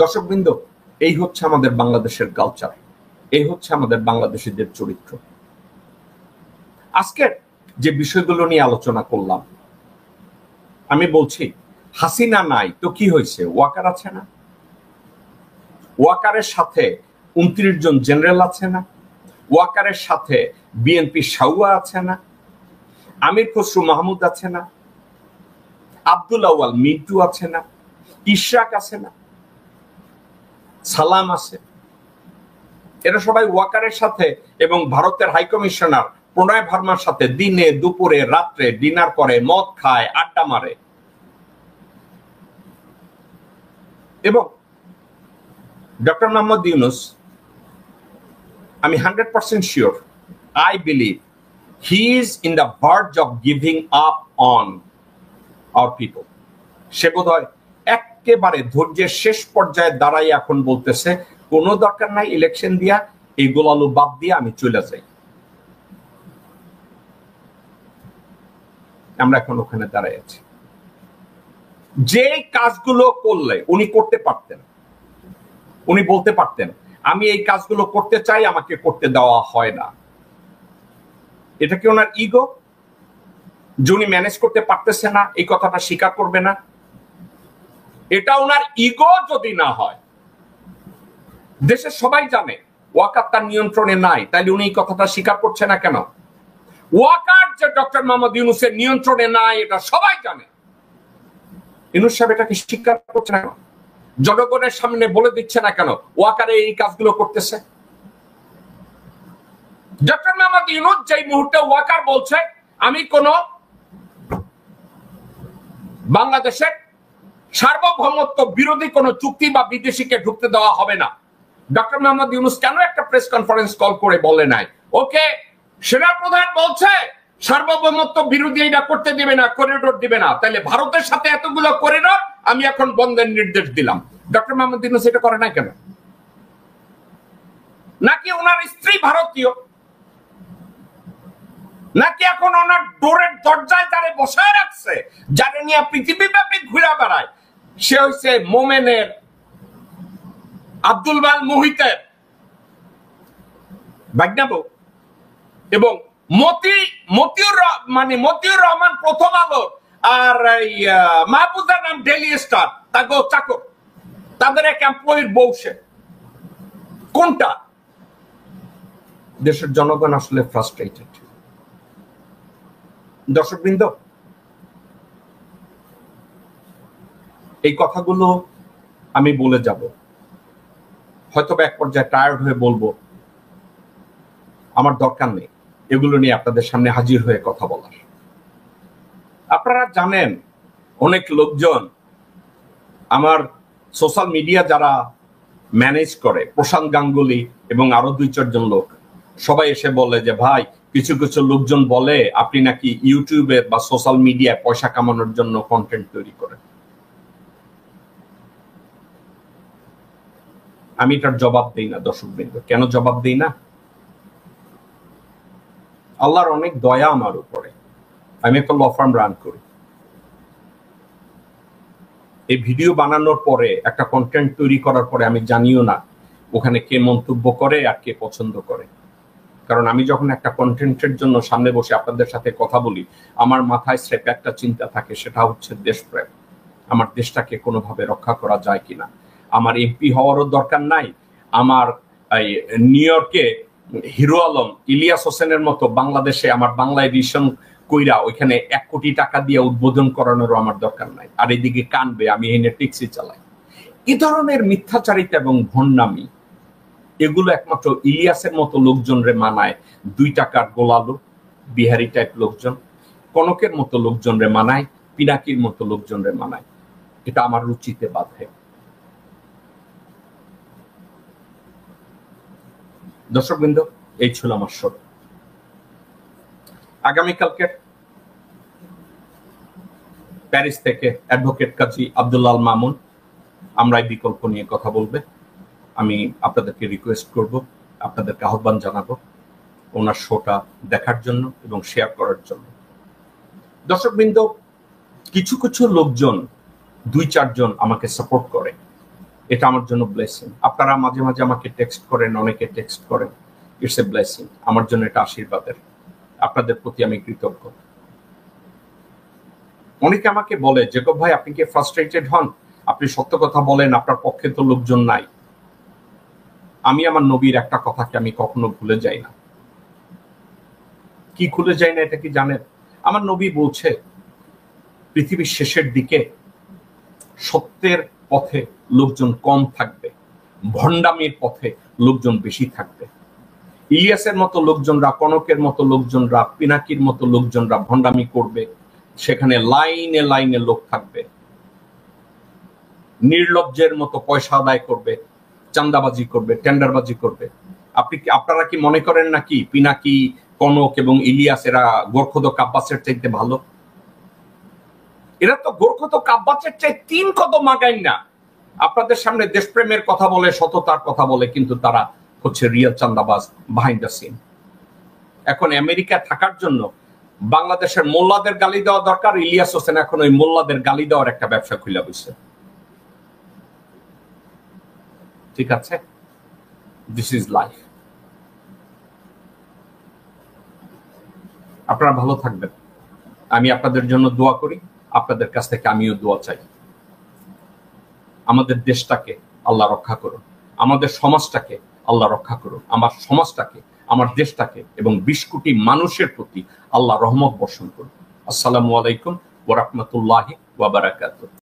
দর্শকবৃন্দ, এই হচ্ছে আমাদের বাংলাদেশের কালচার, এই হচ্ছে আমাদের বাংলাদেশিদের চরিত্র। আজকের যে বিষয়গুলো নিয়ে আলোচনা করলাম, আমি বলছি হাসিনা নাই তো কি হয়েছে? ওয়াকার আছে না? ওয়াকারের সাথে 29 জন জেনারেল আছে না? ওয়াকারের সাথে বিএনপি সাউয়া আছে না? আমির খসরু মাহমুদ আছে না? আব্দুল আউয়াল মিন্টু আছে না? ইশরাক আছে না? সালাম আছে? এরা সবাই ওয়াকারের সাথে এবং ভারতের হাইকমিশনার প্রণয় ভার্মার সাথে দিনে দুপুরে রাত্রে ডিনার করে, মদ খায়, আড্ডা মারে। এবং ডক্টর মোহাম্মদ ইউনূস, আমি 100% sure, I believe he is in the verge of giving up on our people. সে বোধহয় একেবারে ধৈর্যের শেষ পর্যায়ে দাঁড়াই এখন বলতেছে কোনো দরকার নাই ইলেকশন দিয়া, এই গোলালু বাদ দিয়ে আমি চলে যাই। আমরা এখন ওখানে দাঁড়াই আছি। যে কাজগুলো করলে উনি করতে পারতেন, উনি বলতে পারতেন আমি এই কাজগুলো করতে চাই, আমাকে করতে দেওয়া হয় না। এটা কি ওনার ইগো যে উনি ম্যানেজ করতে পারতেছে না, এই কথাটা স্বীকার করবে না? এটা ওনার ইগো যদি না হয়, দেশের সবাই জানে ওয়াকার তার নিয়ন্ত্রণে নাই, তাইলে উনি এই কথাটা স্বীকার করছে না কেন? ওয়াকার যে ডক্টর মোহাম্মদ ইউনূসের নিয়ন্ত্রণে নাই এটা সবাই জানে। ইউনূস সাহেব এটাকে স্বীকার করছে না, জনগণের সামনে বলে দিচ্ছে না কেন ওয়াকারে এই কাজগুলো করতেছে? ডক্টর মোহাম্মদ ইউনূস যেই মুহূর্তে ওয়াকার বলছে আমি কোন বাংলাদেশের সার্বভৌমত্ব বিরোধী কোন চুক্তি বা বিদেশিকে ঢুকতে দেওয়া হবে না, ডক্টর মোহাম্মদ ইউনূস কেন একটা প্রেস কনফারেন্স কল করে বলে নাই ওকে সেনাপ্রধান বলছে সার্বভৌমত্ব বিরোধী এটা করতে দিবে না, করিডোর দিবে না, তাহলে ভারতের সাথে এতগুলো করিডোর আমি এখন বন্ধের নির্দেশ দিলাম। ডক্টর মোহাম্মদ ইউনূস এটা করে না কেন? নাকি ওনার স্ত্রী ভারতীয়, নাকি এখন ওনার ডোরের দরজায় যারে বসায় রাখছে, যারে নিয়ে পৃথিবীব্যাপী ঘুরে বেড়ায়, সে হচ্ছে মোমেনের, আব্দুল বাল মুহিতের বাগনাবু এবং মতিউর রহমান প্রথম আলো আর মাহফুজার নাম ডেইলি স্টার তাকে চাকর, তাদের এক এমপ্লয়ির বউসে। কোনটা? দেশের জনগণ আসলে ফ্রাস্ট্রেটেড। দর্শকবৃন্দ, এই কথাগুলো আমি বলে যাব, হয়তো এক পর্যায়ে টায়ার্ড হয়ে বলবো, আমার দরকার নেই এগুলো নিয়ে আপনাদের সামনে হাজির হয়ে কথা বলার। আপনারা জানেন অনেক লোকজন আমার সোশ্যাল মিডিয়া যারা ম্যানেজ করে, প্রশান্ত গাঙ্গুলি এবং আরো 2-4 জন লোক, সবাই এসে বলে যে ভাই কিছু কিছু লোকজন বলে আপনি নাকি ইউটিউবে বা সোশ্যাল মিডিয়ায় পয়সা কামানোর জন্য কন্টেন্ট তৈরি করেন। আমি এটার জবাব দেই না দর্শকবৃন্দ। কেন জবাব দেই না? আল্লাহর অনেক দয়া আমার উপরে। আমি একটা ল ফার্ম রান করি। এই ভিডিও বানানোর পরে, একটা কন্টেন্ট তৈরি করার পরে আমি জানিও না ওখানে কে মন্তব্য করে আর কে পছন্দ করে। কারণ আমি যখন একটা কন্টেন্টের জন্য সামনে বসে আপনাদের সাথে কথা বলি, আমার মাথায় স্রেফ একটা চিন্তা থাকে, সেটা হচ্ছে দেশপ্রেম। আমার দেশটাকে কোনোভাবে রক্ষা করা যায় কিনা। আমার এমপি হওয়ারও দরকার নাই, আমার নিউ ইয়র্কে হিরো আলম, ইলিয়াস হোসেনের মতো বাংলাদেশে আমার বাংলা এডিশন কইরা ওইখানে 1 কোটি টাকা দিয়ে উদ্বোধন করানোরও আমার দরকার নাই। আর এদিকে কানবে আমি এনে ট্যাক্সি চালাই। এই ধরনের মিথ্যাচারিতা এবং ভণ্ডামি, এগুলো একমাত্র ইলিয়াসের মতো লোকজন রে মানায়। 2 টাকার গোলালো বিহারি টাইপ লোকজন, কনকের মতো লোকজন রে মানায়, পিনাকির মতো লোকজন রে মানায়। এটা আমার রুচিতে বাধে। দর্শকবৃন্দ, এই ছিল আমার শো। আগামীকালকে প্যারিস থেকে অ্যাডভোকেট কাজী আব্দুল্লাহ আল মামুন আমরা এই বিকল্প নিয়ে কথা বলবে। আমি আপনাদেরকে রিকোয়েস্ট করব, আপনাদেরকে আহ্বান জানাবো ওনার শোটা দেখার জন্য এবং শেয়ার করার জন্য। দর্শকবৃন্দ, কিছু কিছু লোকজন, 2-4 জন আমাকে সাপোর্ট করে, এটা আমার জন্য ব্লেসিং। আপনারা মাঝে মাঝে আমাকে টেক্সট করেন, অনেকে টেক্সট করেন, ইটস এ ব্লেসিং। আমার জন্য এটা আশীর্বাদের। আপনাদের প্রতি আমি কৃতজ্ঞ। অনেকে আমাকে বলে, জেকব ভাই আপনি কি ফ্রাস্ট্রেটেড হন? আপনি সত্য কথা বলেন, আপনার পক্ষে তো লোকজন নাই। আমি আমার নবীর একটা কথাকে আমি কখনো ভুলে যাই না। কি ভুলে যাই না এটা কি জানেন? আমার নবী বলছে পৃথিবীর শেষের দিকে সত্যের পথে লোকজন কম থাকবে, ভণ্ডামির পথে লোকজন বেশি থাকবে। ইলিয়াসের মতো লোকজনরা, কনকের মতো লোকজনরা, পিনাকির মতো লোকজনরা ভণ্ডামি করবে, সেখানে লাইনে লাইনে লোক থাকবে। নির্লজ্জের মতো পয়সা আদায় করবে, চাঁদাবাজি করবে, টেন্ডারবাজি করবে। আপনারা কি মনে করেন নাকি পিনাকি, কনক এবং ইলিয়াস এরা গোর্খদ আব্বাসের চাইতে ভালো? এরা তো গোর্খদ আব্বাসের চাই 3 কদম আগায় না। আপনাদের সামনে দেশপ্রেমের কথা বলে, সততার কথা বলে, কিন্তু তারা হচ্ছে রিয়েল চাঁদাবাজ বিহাইন্ড দ্য সিন। এখন আমেরিকা থাকার জন্য বাংলাদেশের মোল্লাদের গালি দেওয়া দরকার। ইলিয়াস হোসেন এখন ওই মোল্লাদের গালি দেওয়ার একটা ব্যবসা খুলে বসে। ঠিক আছে, দিস ইজ লাইফ। আপনারা ভালো থাকবেন। আমি আপনাদের জন্য দোয়া করি, আপনাদের কাছ থেকে আমিও দোয়া চাই। আমাদের দেশটাকে আল্লাহ রক্ষা করুন, আমাদের সমাজটাকে আল্লাহ রক্ষা করুন, আমার সমাজটাকে, আমার দেশটাকে এবং 20 কোটি মানুষের প্রতি আল্লাহ রহমত বর্ষণ করুন। আসসালামু আলাইকুম ওয়া রাহমাতুল্লাহি ওয়া বারাকাতুহু।